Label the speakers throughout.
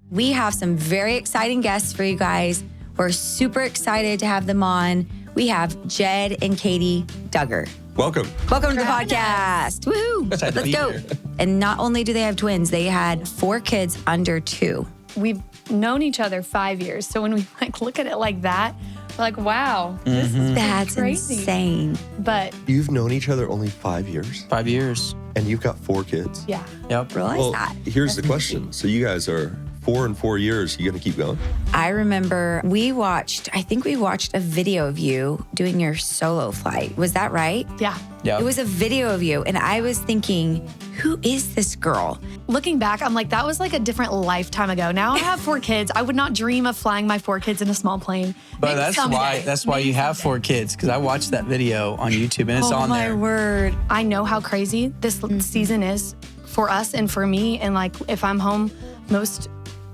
Speaker 1: We have some very exciting guests for you guys. We're super excited to have them on. We have Jed and Katey Duggar.
Speaker 2: Welcome.
Speaker 1: Welcome to the podcast. Woohoo! Let's go. And not only do they have twins, they had 4 kids under 2.
Speaker 3: We've known each other 5 years. So when we look at it like that, we're like, wow, this is
Speaker 1: That's
Speaker 3: crazy.
Speaker 1: insane.
Speaker 3: But
Speaker 2: You've known each other only 5 years?
Speaker 4: 5 years.
Speaker 2: And you've got 4 kids?
Speaker 3: yeah.
Speaker 4: Yep.
Speaker 1: Realize that.
Speaker 2: Here's the question. So you guys are 4 and 4 years. You going to keep going?
Speaker 1: I remember we watched a video of you doing your solo flight. Was that right?
Speaker 3: Yeah.
Speaker 4: Yep.
Speaker 1: It was a video of you. And I was thinking, who is this girl?
Speaker 3: Looking back, I'm like, that was like a different lifetime ago. Now I have 4 kids. I would not dream of flying my 4 kids in a small plane.
Speaker 4: But
Speaker 3: Maybe
Speaker 4: that's
Speaker 3: someday.
Speaker 4: why you have 4 kids, because I watched that video on YouTube and it's on
Speaker 1: my
Speaker 4: there.
Speaker 1: word.
Speaker 3: I know how crazy this season is for us and for me. And like, if I'm home most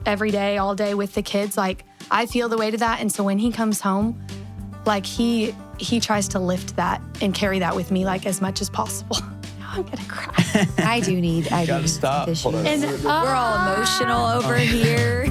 Speaker 3: every day, all day with the kids, like I feel the weight of that. And so when he comes home, like he tries to lift that and carry that with me like as much as possible. Now I'm gonna cry.
Speaker 1: I do need
Speaker 4: stop.
Speaker 1: tissues.
Speaker 4: Hold on.
Speaker 3: And
Speaker 1: We're all emotional over here.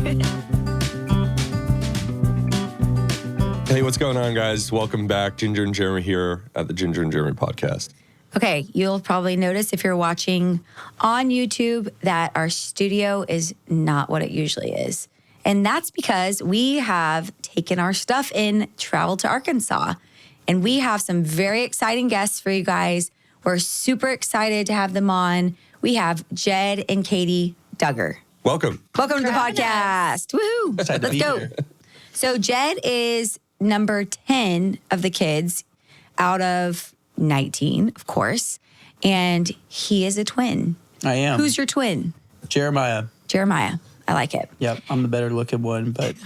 Speaker 2: Hey, what's going on, guys? Welcome back. Jinger and Jeremy here at the Jinger and Jeremy podcast.
Speaker 1: Okay, you'll probably notice if you're watching on YouTube that our studio is not what it usually is. And that's because we have taken our stuff in, traveled to Arkansas, and we have some very exciting guests for you guys. We're super excited to have them on. We have Jed and Katey Duggar.
Speaker 2: Welcome.
Speaker 1: Welcome to the podcast. Woohoo!
Speaker 4: Excited to
Speaker 1: Let's
Speaker 4: be
Speaker 1: go.
Speaker 4: here.
Speaker 1: So Jed is number 10 of the kids out of 19, of course. And he is a twin.
Speaker 4: I am.
Speaker 1: Who's your twin?
Speaker 4: Jeremiah.
Speaker 1: Jeremiah. I like it.
Speaker 4: Yep. I'm the better looking one, but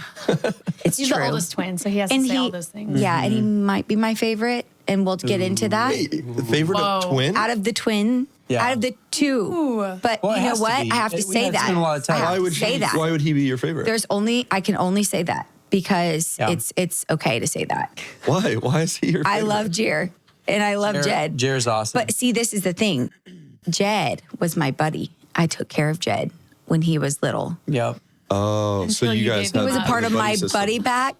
Speaker 1: It's
Speaker 3: He's
Speaker 1: true.
Speaker 3: the oldest twin, so he has
Speaker 1: And
Speaker 3: to say all those things.
Speaker 1: Yeah, and he might be my favorite. And we'll get into that.
Speaker 2: The favorite of
Speaker 3: Whoa.
Speaker 2: twin?
Speaker 1: Out of the twin,
Speaker 4: Yeah.
Speaker 1: out of the 2. But
Speaker 4: Well, it
Speaker 1: you know
Speaker 4: has to
Speaker 1: what?
Speaker 4: be.
Speaker 1: I have to
Speaker 4: We
Speaker 1: say
Speaker 4: had to
Speaker 1: that.
Speaker 4: spend a lot of time.
Speaker 1: I have
Speaker 2: Why
Speaker 1: to
Speaker 2: would
Speaker 1: say that.
Speaker 2: Why would he be your favorite?
Speaker 1: I can only say that because
Speaker 4: Yeah.
Speaker 1: it's okay to say that.
Speaker 2: Why? Why is he your favorite?
Speaker 1: I love Jer and I love Jed.
Speaker 4: Jer's awesome.
Speaker 1: But see, this is the thing. Jed was my buddy. I took care of Jed when he was little.
Speaker 4: Yep.
Speaker 2: Oh, so
Speaker 3: Until
Speaker 2: you
Speaker 3: you
Speaker 2: guys
Speaker 3: gave him
Speaker 2: had
Speaker 1: He was a
Speaker 3: up.
Speaker 1: part of my
Speaker 2: system.
Speaker 1: buddy back.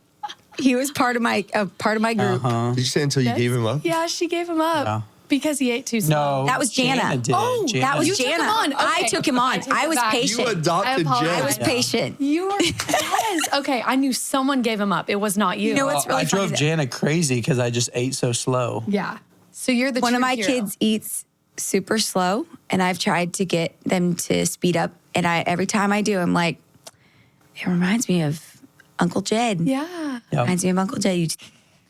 Speaker 1: He was part of my group.
Speaker 2: Did you say until you gave him up?
Speaker 3: Yeah, she gave him up
Speaker 4: Yeah.
Speaker 3: because he ate too slow.
Speaker 4: No.
Speaker 1: That was Jana.
Speaker 4: Did.
Speaker 1: Oh,
Speaker 4: Jana.
Speaker 1: that was
Speaker 3: You took
Speaker 1: Jana.
Speaker 3: him on.
Speaker 1: I
Speaker 3: Okay.
Speaker 1: took him on.
Speaker 3: I take
Speaker 1: I
Speaker 3: it
Speaker 1: was
Speaker 3: back.
Speaker 1: patient.
Speaker 2: You adopted
Speaker 3: apologize.
Speaker 1: I
Speaker 2: Jen.
Speaker 1: was patient.
Speaker 3: You were, yes. Okay, I knew someone gave him up. It was not you.
Speaker 1: You know what's really
Speaker 4: I
Speaker 1: funny
Speaker 4: drove
Speaker 1: that-
Speaker 4: Jana crazy because I just ate so slow.
Speaker 3: Yeah. So you're the
Speaker 1: One of
Speaker 3: true
Speaker 1: my
Speaker 3: hero.
Speaker 1: kids eats super slow, and I've tried to get them to speed up. And every time I do, I'm like, it reminds me of Uncle Jed.
Speaker 3: Yeah.
Speaker 4: Yep.
Speaker 1: Reminds me of Uncle Jed.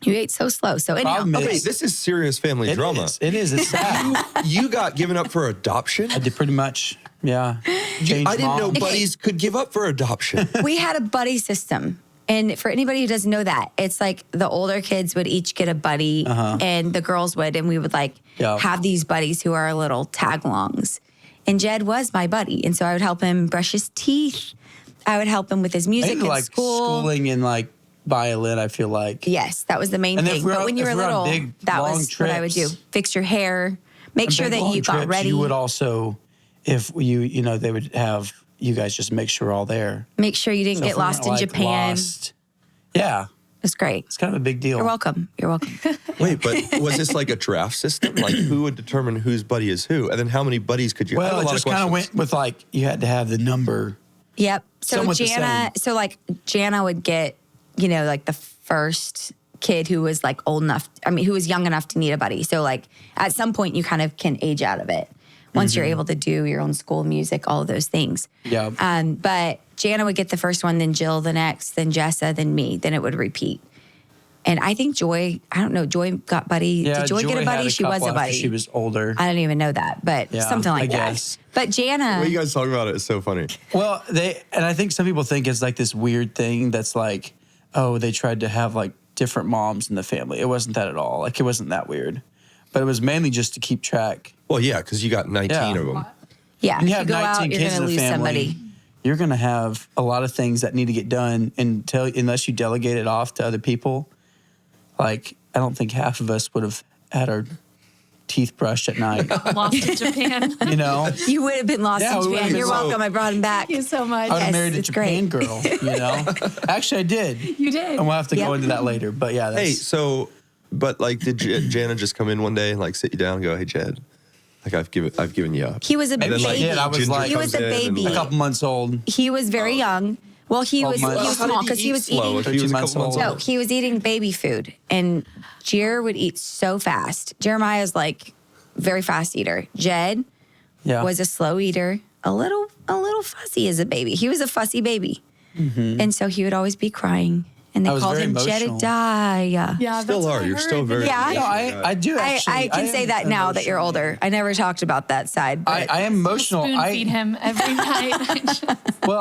Speaker 1: You ate so slow. So anyhow,
Speaker 4: Problem
Speaker 2: Okay,
Speaker 4: is-
Speaker 2: this is serious family
Speaker 4: It
Speaker 2: drama.
Speaker 4: is. It is. It's sad.
Speaker 2: You got given up for adoption?
Speaker 4: I did pretty much. Yeah. Changed
Speaker 2: I didn't know
Speaker 4: moms.
Speaker 2: buddies could give up for adoption.
Speaker 1: we had a buddy system. And for anybody who doesn't know that, it's like the older kids would each get a buddy and the girls would, and we would
Speaker 4: Yeah.
Speaker 1: have these buddies who are little tag-alongs. And Jed was my buddy. And so I would help him brush his teeth. I would help him with his
Speaker 4: I
Speaker 1: music
Speaker 4: did
Speaker 1: in
Speaker 4: like
Speaker 1: school.
Speaker 4: schooling and like violin, I feel like.
Speaker 1: Yes, that was the main
Speaker 4: And if
Speaker 1: thing.
Speaker 4: we're
Speaker 1: But
Speaker 4: on-
Speaker 1: when you
Speaker 4: if
Speaker 1: were
Speaker 4: we're on
Speaker 1: little,
Speaker 4: big,
Speaker 1: that
Speaker 4: long
Speaker 1: was what I would do.
Speaker 4: trips-
Speaker 1: Fix your hair. Make sure
Speaker 4: Big,
Speaker 1: that
Speaker 4: long
Speaker 1: you got
Speaker 4: trips,
Speaker 1: ready.
Speaker 4: You would also, if you know, they would have you guys just make sure we're all there.
Speaker 1: Make sure you didn't
Speaker 4: So
Speaker 1: get
Speaker 4: if we're
Speaker 1: lost
Speaker 4: not,
Speaker 1: in
Speaker 4: like,
Speaker 1: Japan.
Speaker 4: lost- yeah,
Speaker 1: It's great.
Speaker 4: it's kind of a big deal.
Speaker 1: You're welcome. You're welcome.
Speaker 2: Wait, but was this like a draft system? Like who would determine whose buddy is who? And then how many buddies could you have?
Speaker 4: Well,
Speaker 2: I
Speaker 4: it
Speaker 2: had a lot
Speaker 4: just
Speaker 2: of
Speaker 4: kind of
Speaker 2: questions.
Speaker 4: went with like you had to have the number.
Speaker 1: Yep. So
Speaker 4: Somewhat the
Speaker 1: Jana, so like Jana would get, you know, like the first kid who was like old enough, who was young enough to need a buddy. So like at some point you kind of can age out of it once you're able to do your own school music, all of those things.
Speaker 4: Yeah.
Speaker 1: But Jana would get the first one, then Jill the next, then Jessa, then me, then it would repeat. And I think Joy, I don't know, Joy got buddy.
Speaker 4: Yeah,
Speaker 1: Did Joy get a
Speaker 4: had
Speaker 1: buddy? She was
Speaker 4: couple
Speaker 1: a
Speaker 4: after
Speaker 1: buddy.
Speaker 4: She was older.
Speaker 1: I don't even know that, but
Speaker 4: Yeah,
Speaker 1: something like
Speaker 4: I
Speaker 1: that.
Speaker 4: guess.
Speaker 1: But Jana,
Speaker 2: What you guys talking about it is so funny.
Speaker 4: Well, and I think some people think it's like this weird thing that's like, oh, they tried to have like different moms in the family. It wasn't that at all. Like it wasn't that weird, but it was mainly just to keep track.
Speaker 2: Well, yeah, because you got 19
Speaker 4: Yeah.
Speaker 2: of them.
Speaker 1: yeah,
Speaker 4: When
Speaker 1: if
Speaker 4: you
Speaker 1: you
Speaker 4: have
Speaker 1: go
Speaker 4: 19
Speaker 1: out, you're
Speaker 4: kids
Speaker 1: going
Speaker 4: in
Speaker 1: to
Speaker 4: the
Speaker 1: lose
Speaker 4: family,
Speaker 1: somebody.
Speaker 4: you're going to have a lot of things that need to get done unless you delegate it off to other people. Like, I don't think half of us would have had our teeth brushed at night.
Speaker 3: Lost in Japan.
Speaker 4: You know,
Speaker 1: You would have been lost
Speaker 4: Yeah,
Speaker 1: in
Speaker 4: we would
Speaker 1: Japan.
Speaker 4: have been
Speaker 1: You're
Speaker 4: so-
Speaker 1: welcome. I brought him back.
Speaker 3: Thank you so much.
Speaker 4: I would have
Speaker 1: Yes,
Speaker 4: married a
Speaker 1: it's
Speaker 4: Japan
Speaker 1: great.
Speaker 4: girl. You know, actually I did.
Speaker 3: You did.
Speaker 4: And we'll have to
Speaker 1: Yep.
Speaker 4: go into that later. But yeah, that's,
Speaker 2: Hey, so, but like, did Jana just come in one day and like sit you down and go, "Hey, Jed, like I've given you up."
Speaker 1: He was a
Speaker 2: And then,
Speaker 1: baby.
Speaker 2: like,
Speaker 4: Yeah, I was
Speaker 2: Ginger
Speaker 4: like-
Speaker 1: He was
Speaker 2: comes
Speaker 1: a
Speaker 2: in and,
Speaker 1: baby.
Speaker 4: a
Speaker 2: like,
Speaker 4: couple months old.
Speaker 1: He was very young. Well, he was
Speaker 4: months.
Speaker 2: How did
Speaker 1: small
Speaker 2: he
Speaker 1: because he
Speaker 2: eat
Speaker 1: was
Speaker 2: slow
Speaker 1: eating.
Speaker 2: if he was a
Speaker 4: 13 months
Speaker 2: couple months
Speaker 4: old?
Speaker 1: No,
Speaker 2: old?
Speaker 1: he was eating baby food, and Jer would eat so fast. Jeremiah's like very fast eater. Jed
Speaker 4: Yeah.
Speaker 1: was a slow eater, a little fussy as a baby. He was a fussy baby, and so he would always be crying, and they
Speaker 4: I was
Speaker 1: called
Speaker 4: very
Speaker 1: him
Speaker 4: emotional.
Speaker 1: Jedediah.
Speaker 3: Yeah,
Speaker 2: Still
Speaker 3: that's what
Speaker 2: are.
Speaker 3: I
Speaker 2: You're
Speaker 3: heard.
Speaker 2: still very.
Speaker 1: Yeah.
Speaker 4: No, I do actually.
Speaker 1: I can say
Speaker 4: am
Speaker 1: that now that you're
Speaker 4: emotional.
Speaker 1: older. I never talked about that side. But
Speaker 4: I am emotional.
Speaker 3: Spoon feed him every night.
Speaker 4: Well,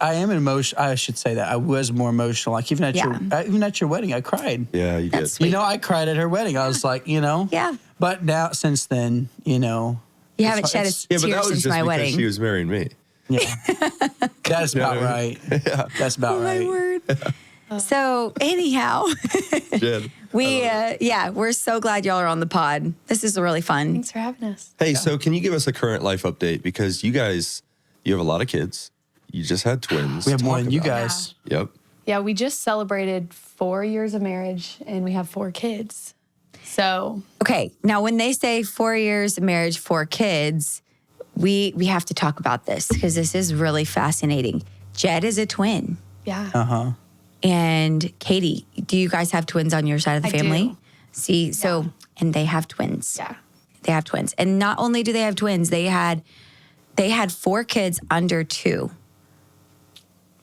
Speaker 4: I am an emotion. I should say that I was more emotional. Like even at your wedding, I cried.
Speaker 2: Yeah, you did.
Speaker 1: That's sweet.
Speaker 4: You know, I cried at her wedding. I was like, you know.
Speaker 1: Yeah.
Speaker 4: But now, since then, you know.
Speaker 1: You haven't
Speaker 4: it's-
Speaker 1: shed a
Speaker 4: it's-
Speaker 2: Yeah, but
Speaker 1: tear
Speaker 2: that was
Speaker 1: since
Speaker 2: just
Speaker 1: my
Speaker 2: because
Speaker 1: wedding.
Speaker 2: she was marrying me.
Speaker 4: Yeah. That's about
Speaker 2: Yeah.
Speaker 4: right. That's about
Speaker 1: Oh, my
Speaker 4: right.
Speaker 1: word. So anyhow,
Speaker 2: Jed.
Speaker 1: we're so glad y'all are on the pod. This is really fun.
Speaker 3: Thanks for having us.
Speaker 2: Hey, so can you give us a current life update? Because you guys, you have a lot of kids. You just had twins.
Speaker 4: We have more
Speaker 2: Talk
Speaker 4: than you
Speaker 2: about it.
Speaker 4: guys.
Speaker 2: Yep.
Speaker 3: Yeah, we just celebrated 4 years of marriage and we have 4 kids. So
Speaker 1: Okay, now when they say 4 years of marriage, 4 kids, we have to talk about this because this is really fascinating. Jed is a twin,
Speaker 3: yeah.
Speaker 1: and Katie, do you guys have twins on your side of the
Speaker 3: I
Speaker 1: family?
Speaker 3: do.
Speaker 1: See, so and they have twins.
Speaker 3: Yeah.
Speaker 1: They have twins, and not only do they have twins, they had 4 kids under 2.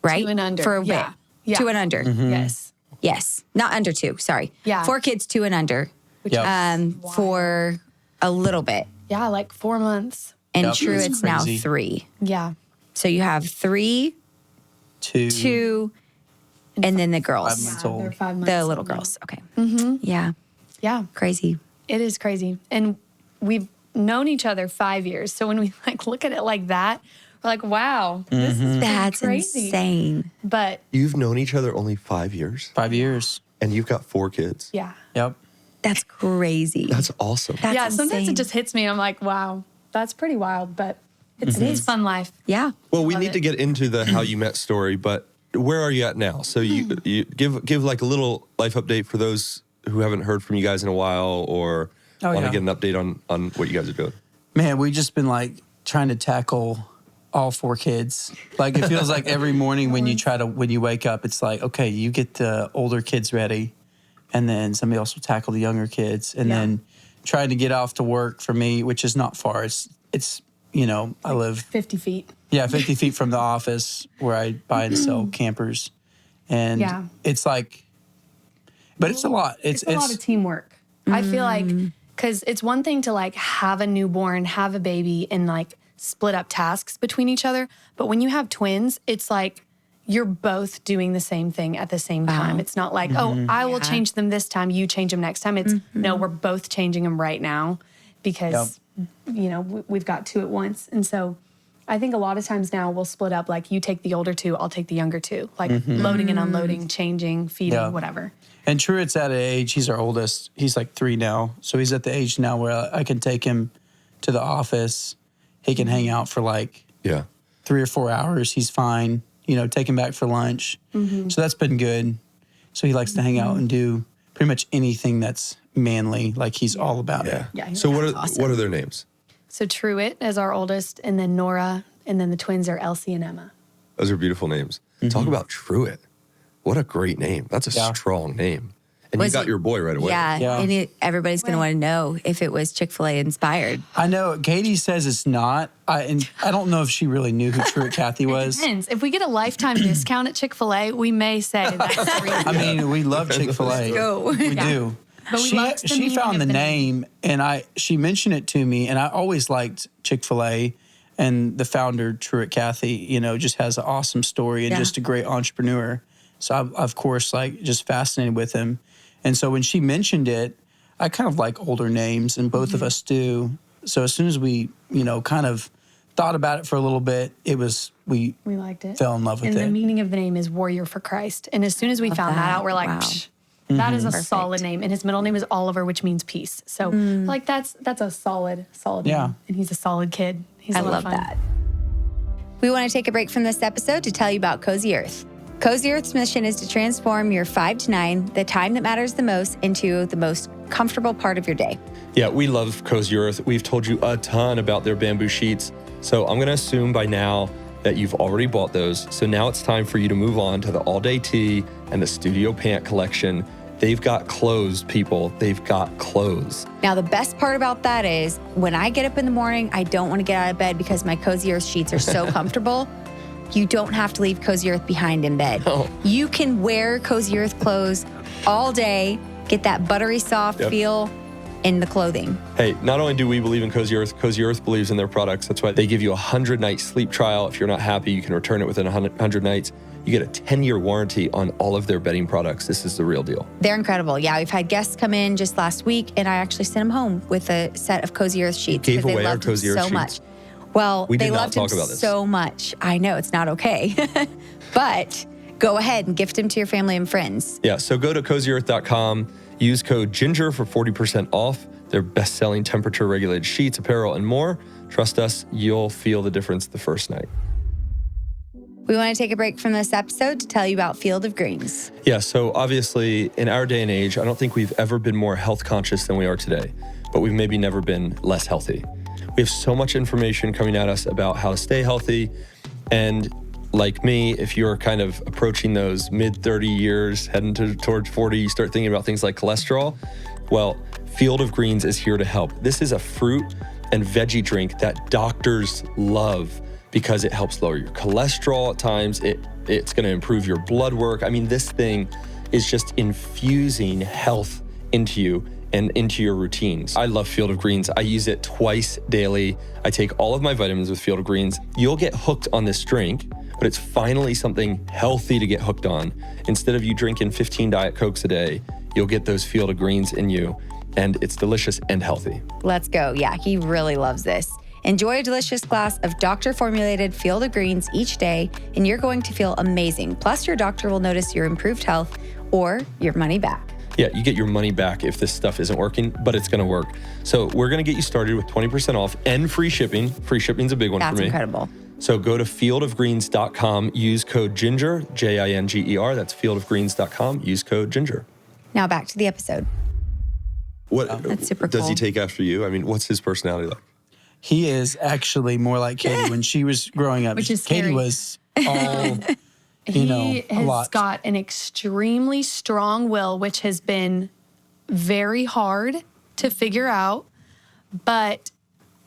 Speaker 1: Right?
Speaker 3: 2 and under,
Speaker 1: For a bit.
Speaker 3: yeah. Yeah.
Speaker 1: 2 and under.
Speaker 3: Yes.
Speaker 1: Yes, not under 2. Sorry.
Speaker 3: Yeah.
Speaker 1: 4 kids, 2 and under.
Speaker 4: Yep.
Speaker 1: For a little bit.
Speaker 3: Yeah, like 4 months.
Speaker 1: And
Speaker 4: Yep,
Speaker 1: true,
Speaker 4: that's
Speaker 1: it's now
Speaker 4: crazy.
Speaker 1: 3.
Speaker 3: Yeah.
Speaker 1: So you have 3, 2, and then the
Speaker 4: 5
Speaker 1: girls,
Speaker 4: months
Speaker 3: They're
Speaker 4: old.
Speaker 3: 5 months.
Speaker 1: the little
Speaker 3: old now.
Speaker 1: girls. Okay. Mm-hmm. Yeah,
Speaker 3: Yeah.
Speaker 1: crazy.
Speaker 3: It is crazy. And we've known each other 5 years. So when we like look at it like that, we're like, wow, this is pretty
Speaker 1: That's
Speaker 3: crazy.
Speaker 1: insane.
Speaker 3: But
Speaker 2: You've known each other only 5 years,
Speaker 4: 5 years.
Speaker 2: and you've got 4 kids.
Speaker 3: yeah.
Speaker 4: Yep.
Speaker 1: That's crazy.
Speaker 2: That's awesome.
Speaker 1: That's
Speaker 3: yeah, sometimes
Speaker 1: insane.
Speaker 3: it just hits me and I'm like, wow, that's pretty wild, but it's fun life.
Speaker 1: Yeah.
Speaker 2: Well, we
Speaker 3: Love
Speaker 2: need
Speaker 3: it.
Speaker 2: to get into the how you met story, but where are you at now? So you give like a little life update for those who haven't heard from you guys in a while or
Speaker 4: Oh,
Speaker 2: want to
Speaker 4: yeah.
Speaker 2: get an update on what you guys are doing.
Speaker 4: Man, we've just been like trying to tackle all 4 kids. Like it feels like every morning when you wake up, it's like, okay, you get the older kids ready, and then somebody else will tackle the younger kids, and then trying to get off to work for me, which is not far. It's you know, I live
Speaker 3: 50 feet.
Speaker 4: 50 feet from the office where I buy and sell campers, and
Speaker 3: Yeah.
Speaker 4: it's like, but it's a lot.
Speaker 3: It's a lot of teamwork. I feel like, because it's one thing to like have a newborn, have a baby, and like split up tasks between each other. But when you have twins, it's like you're both doing the same thing at the same time. It's not like, oh, I will change them this time, you change them next time. It's no, we're both changing them right now because, you know, we've got 2 at once. And so I think a lot of times now we'll split up like you take the older 2, I'll take the younger 2, like loading and unloading, changing, feeding,
Speaker 4: Yeah.
Speaker 3: whatever.
Speaker 4: And Truett's at an age, he's our oldest. He's like 3 now. So he's at the age now where I can take him to the office. He can hang out for like
Speaker 2: Yeah.
Speaker 4: 3 or 4 hours. He's fine. You know, take him back for lunch. So that's been good. So he likes to hang out and do pretty much anything that's manly. Like he's all about it.
Speaker 3: Yeah,
Speaker 2: So what
Speaker 3: that's
Speaker 2: are their names?
Speaker 3: So Truett is our oldest, and then Nora, and then the twins are Elsie and Emma.
Speaker 2: Those are beautiful names. Talk about Truett. What a great name. That's a strong name. And
Speaker 1: Was
Speaker 2: you got
Speaker 1: it-
Speaker 2: your boy right away.
Speaker 1: Yeah.
Speaker 4: Yeah.
Speaker 1: And everybody's going to want to know if it was Chick-fil-A inspired.
Speaker 4: I know Katie says it's not. And I don't know if she really knew who Truett Kathy was.
Speaker 3: Depends. If we get a lifetime discount at Chick-fil-A, we may say that's the reason.
Speaker 4: I mean, we love Chick-fil-A.
Speaker 1: go.
Speaker 4: We do.
Speaker 3: But we liked the
Speaker 4: She
Speaker 3: meaning
Speaker 4: found
Speaker 3: of
Speaker 4: the
Speaker 3: the
Speaker 4: name, and she mentioned it to me, and I always liked Chick-fil-A, and the founder, Truett Kathy, you know, just has an awesome story and
Speaker 1: Yeah.
Speaker 4: just a great entrepreneur. So I'm, of course, like just fascinated with him. And so when she mentioned it, I kind of like older names, and both of us do. So as soon as we, you know, kind of thought about it for a little bit, we
Speaker 3: We liked it.
Speaker 4: fell in love with
Speaker 3: And
Speaker 4: it.
Speaker 3: the meaning of the name is Warrior for Christ. And as soon as we found that
Speaker 1: that.
Speaker 3: out, we're like,
Speaker 1: Wow.
Speaker 3: Psh, That is a solid name. And his middle name is Oliver, which means peace. So like that's a solid name. And he's a solid kid. He's
Speaker 1: I
Speaker 3: a lot
Speaker 1: love
Speaker 3: of fun.
Speaker 1: that. We want to take a break from this episode to tell you about Cozy Earth. Cozy Earth's mission is to transform your 5 to 9, the time that matters the most, into the most comfortable part of your day.
Speaker 2: Yeah, we love Cozy Earth. We've told you a ton about their bamboo sheets. So I'm going to assume by now that you've already bought those. So now it's time for you to move on to the all-day tee and the studio pant collection. They've got clothes, people. They've got clothes.
Speaker 1: Now, the best part about that is when I get up in the morning, I don't want to get out of bed because my Cozy Earth sheets are so comfortable. You don't have to leave Cozy Earth behind in bed.
Speaker 2: No.
Speaker 1: You can wear Cozy Earth clothes all day, get that buttery soft feel in the clothing.
Speaker 2: Hey, not only do we believe in Cozy Earth believes in their products. That's why they give you a 100-night sleep trial. If you're not happy, you can return it within 100 nights. You get a 10-year warranty on all of their bedding products. This is the real deal.
Speaker 1: They're incredible. Yeah, we've had guests come in just last week, and I actually sent them home with a set of Cozy Earth sheets
Speaker 2: Gave
Speaker 1: because they
Speaker 2: away our
Speaker 1: loved them
Speaker 2: Cozy Earth
Speaker 1: so
Speaker 2: sheets.
Speaker 1: much. Well,
Speaker 2: We did
Speaker 1: they
Speaker 2: not
Speaker 1: loved him
Speaker 2: talk about this.
Speaker 1: so much. I know it's not okay, but go ahead and gift them to your family and friends.
Speaker 2: Yeah, so go to CozyEarth.com. Use code GINGER for 40% off their best-selling temperature-regulated sheets, apparel, and more. Trust us, you'll feel the difference the first night.
Speaker 1: We want to take a break from this episode to tell you about Field of Greens.
Speaker 2: Yeah, so obviously, in our day and age, I don't think we've ever been more health conscious than we are today, but we've maybe never been less healthy. We have so much information coming at us about how to stay healthy. And like me, if you're kind of approaching those mid-30 years, heading towards 40, you start thinking about things like cholesterol. Well, Field of Greens is here to help. This is a fruit and veggie drink that doctors love because it helps lower your cholesterol at times. It's going to improve your blood work. I mean, this thing is just infusing health into you and into your routines. I love Field of Greens. I use it twice daily. I take all of my vitamins with Field of Greens. You'll get hooked on this drink, but it's finally something healthy to get hooked on. Instead of you drinking 15 Diet Cokes a day, you'll get those Field of Greens in you, and it's delicious and healthy.
Speaker 1: Let's go. Yeah, he really loves this. Enjoy a delicious glass of doctor-formulated Field of Greens each day, and you're going to feel amazing. Plus, your doctor will notice your improved health or your money back.
Speaker 2: Yeah, you get your money back if this stuff isn't working, but it's gonna work. So we're gonna get you started with 20% off and free shipping. Free shipping's a big one for me.
Speaker 1: That's incredible.
Speaker 2: So go to fieldofgreens.com, use code GINGER, Jinger. That's fieldofgreens.com, use code GINGER.
Speaker 1: Now back to the episode.
Speaker 2: What
Speaker 1: That's super
Speaker 2: does he
Speaker 1: cool.
Speaker 2: take after you? I mean, what's his personality like?
Speaker 4: He is actually more like Katie when she was growing up.
Speaker 3: Which is
Speaker 4: Katie
Speaker 3: scary.
Speaker 4: was all,
Speaker 3: He
Speaker 4: a
Speaker 3: has
Speaker 4: lot.
Speaker 3: got an extremely strong will, which has been very hard to figure out. But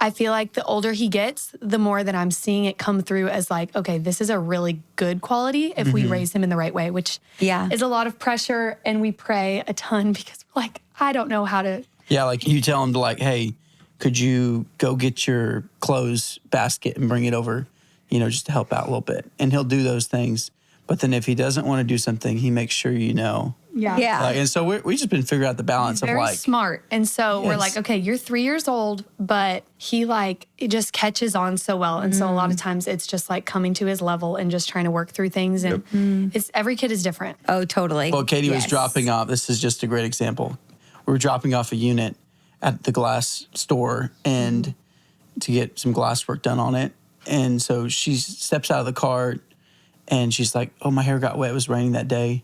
Speaker 3: I feel like the older he gets, the more that I'm seeing it come through as like, okay, this is a really good quality if we raise him in the right way, which is a lot of pressure. And we pray a ton because we're like, I don't know how to.
Speaker 4: Yeah, like you tell him to like, hey, could you go get your clothes basket and bring it over, just to help out a little bit. And he'll do those things. But then if he doesn't want to do something, he makes sure you know.
Speaker 1: Yeah.
Speaker 4: Like, and so we just been figuring out the balance
Speaker 3: Very
Speaker 4: of like,
Speaker 3: smart. And so we're
Speaker 4: Yes.
Speaker 3: like, okay, you're 3 years old, but he it just catches on so well. And so a lot of times it's just like coming to his level and just trying to work through things. And every kid is different.
Speaker 1: Oh, totally.
Speaker 4: well, Katie was
Speaker 1: Yes.
Speaker 4: dropping off. This is just a great example. We were dropping off a unit at the glass store and to get some glass work done on it. And so she steps out of the car and she's like, oh, my hair got wet. It was raining that day.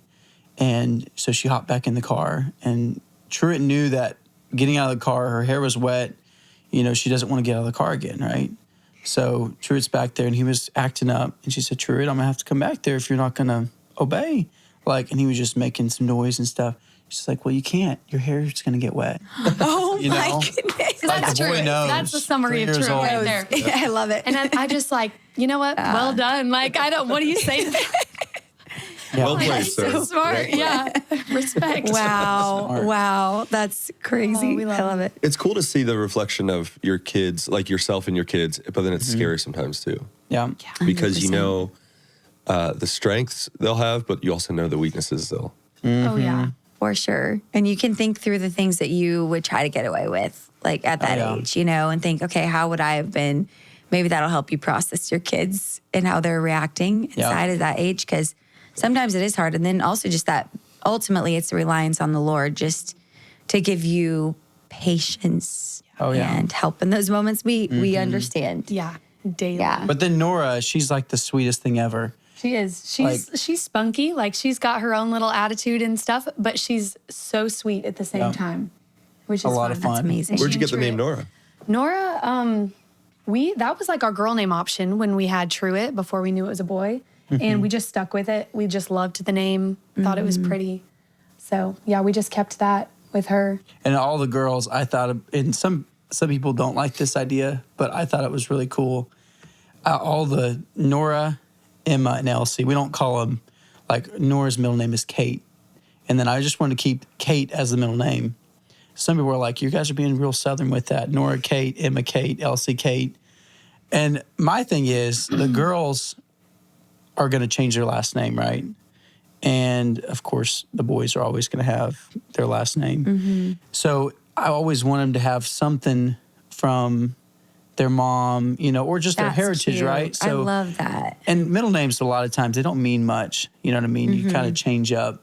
Speaker 4: And so she hopped back in the car. And Truett knew that getting out of the car, her hair was wet. She doesn't want to get out of the car again, right? So Truett's back there and he was acting up. And she said, Truett, I'm going to have to come back there if you're not going to obey. And he was just making some noise and stuff. She's like, well, you can't. Your hair's going to get wet.
Speaker 1: Oh,
Speaker 4: You
Speaker 1: my
Speaker 4: know?
Speaker 1: goodness.
Speaker 4: Like
Speaker 3: That's
Speaker 4: the boy
Speaker 3: true.
Speaker 4: knows.
Speaker 3: That's the summary
Speaker 4: 3
Speaker 3: of
Speaker 4: years
Speaker 3: Truett
Speaker 4: old.
Speaker 3: right there.
Speaker 1: I love it.
Speaker 3: And I just like, you know what? Well done. Like, what do you say to that?
Speaker 2: Well played,
Speaker 3: That's
Speaker 2: sir.
Speaker 3: so smart.
Speaker 2: Well played.
Speaker 3: Yeah. Respect.
Speaker 1: Wow.
Speaker 4: Smart.
Speaker 1: Wow. That's crazy.
Speaker 3: Oh, we love
Speaker 1: I love it.
Speaker 2: It's cool to see the reflection of your kids, like yourself and your kids, but then it's scary sometimes too.
Speaker 4: Yeah.
Speaker 2: Because you know the strengths they'll have, but you also know the weaknesses they'll.
Speaker 3: Oh, yeah.
Speaker 1: For sure. And you can think through the things that you would try to get away with, like at that
Speaker 4: yeah.
Speaker 1: age, and think, okay, how would I have been? Maybe that'll help you process your kids and how they're reacting inside of that age. Because sometimes it is hard. And then also just that ultimately it's the reliance on the Lord just to give you patience and help in those moments. We understand.
Speaker 3: Yeah, daily.
Speaker 1: Yeah.
Speaker 4: But then Nora, she's like the sweetest thing ever.
Speaker 3: She is. She's spunky. Like, she's got her own little attitude and stuff, but she's so sweet at the same time, which is
Speaker 4: a lot of fun.
Speaker 1: That's amazing.
Speaker 2: Where'd you get the name Nora?
Speaker 3: Nora, that was like our girl name option when we had Truett before we knew it was a boy. And we just stuck with it. We just loved the name, thought it was pretty. So yeah, we just kept that with her. And
Speaker 4: all the girls, I thought, and some people don't like this idea, but I thought it was really cool. All the Nora, Emma, and Elsie, we don't call them, like, Nora's middle name is Kate. And then I just wanted to keep Kate as the middle name. Some people were like, you guys are being real Southern with that. Nora Kate, Emma Kate, Elsie Kate. And my thing is, the girls are going to change their last name, right? And, of course, the boys are always going to have their last name. So I always want them to have something from their mom, or just their heritage,
Speaker 1: cute.
Speaker 4: right?
Speaker 1: So, I love that.
Speaker 4: And middle names, a lot of times, they don't mean much. You know what I mean? You kind of change up.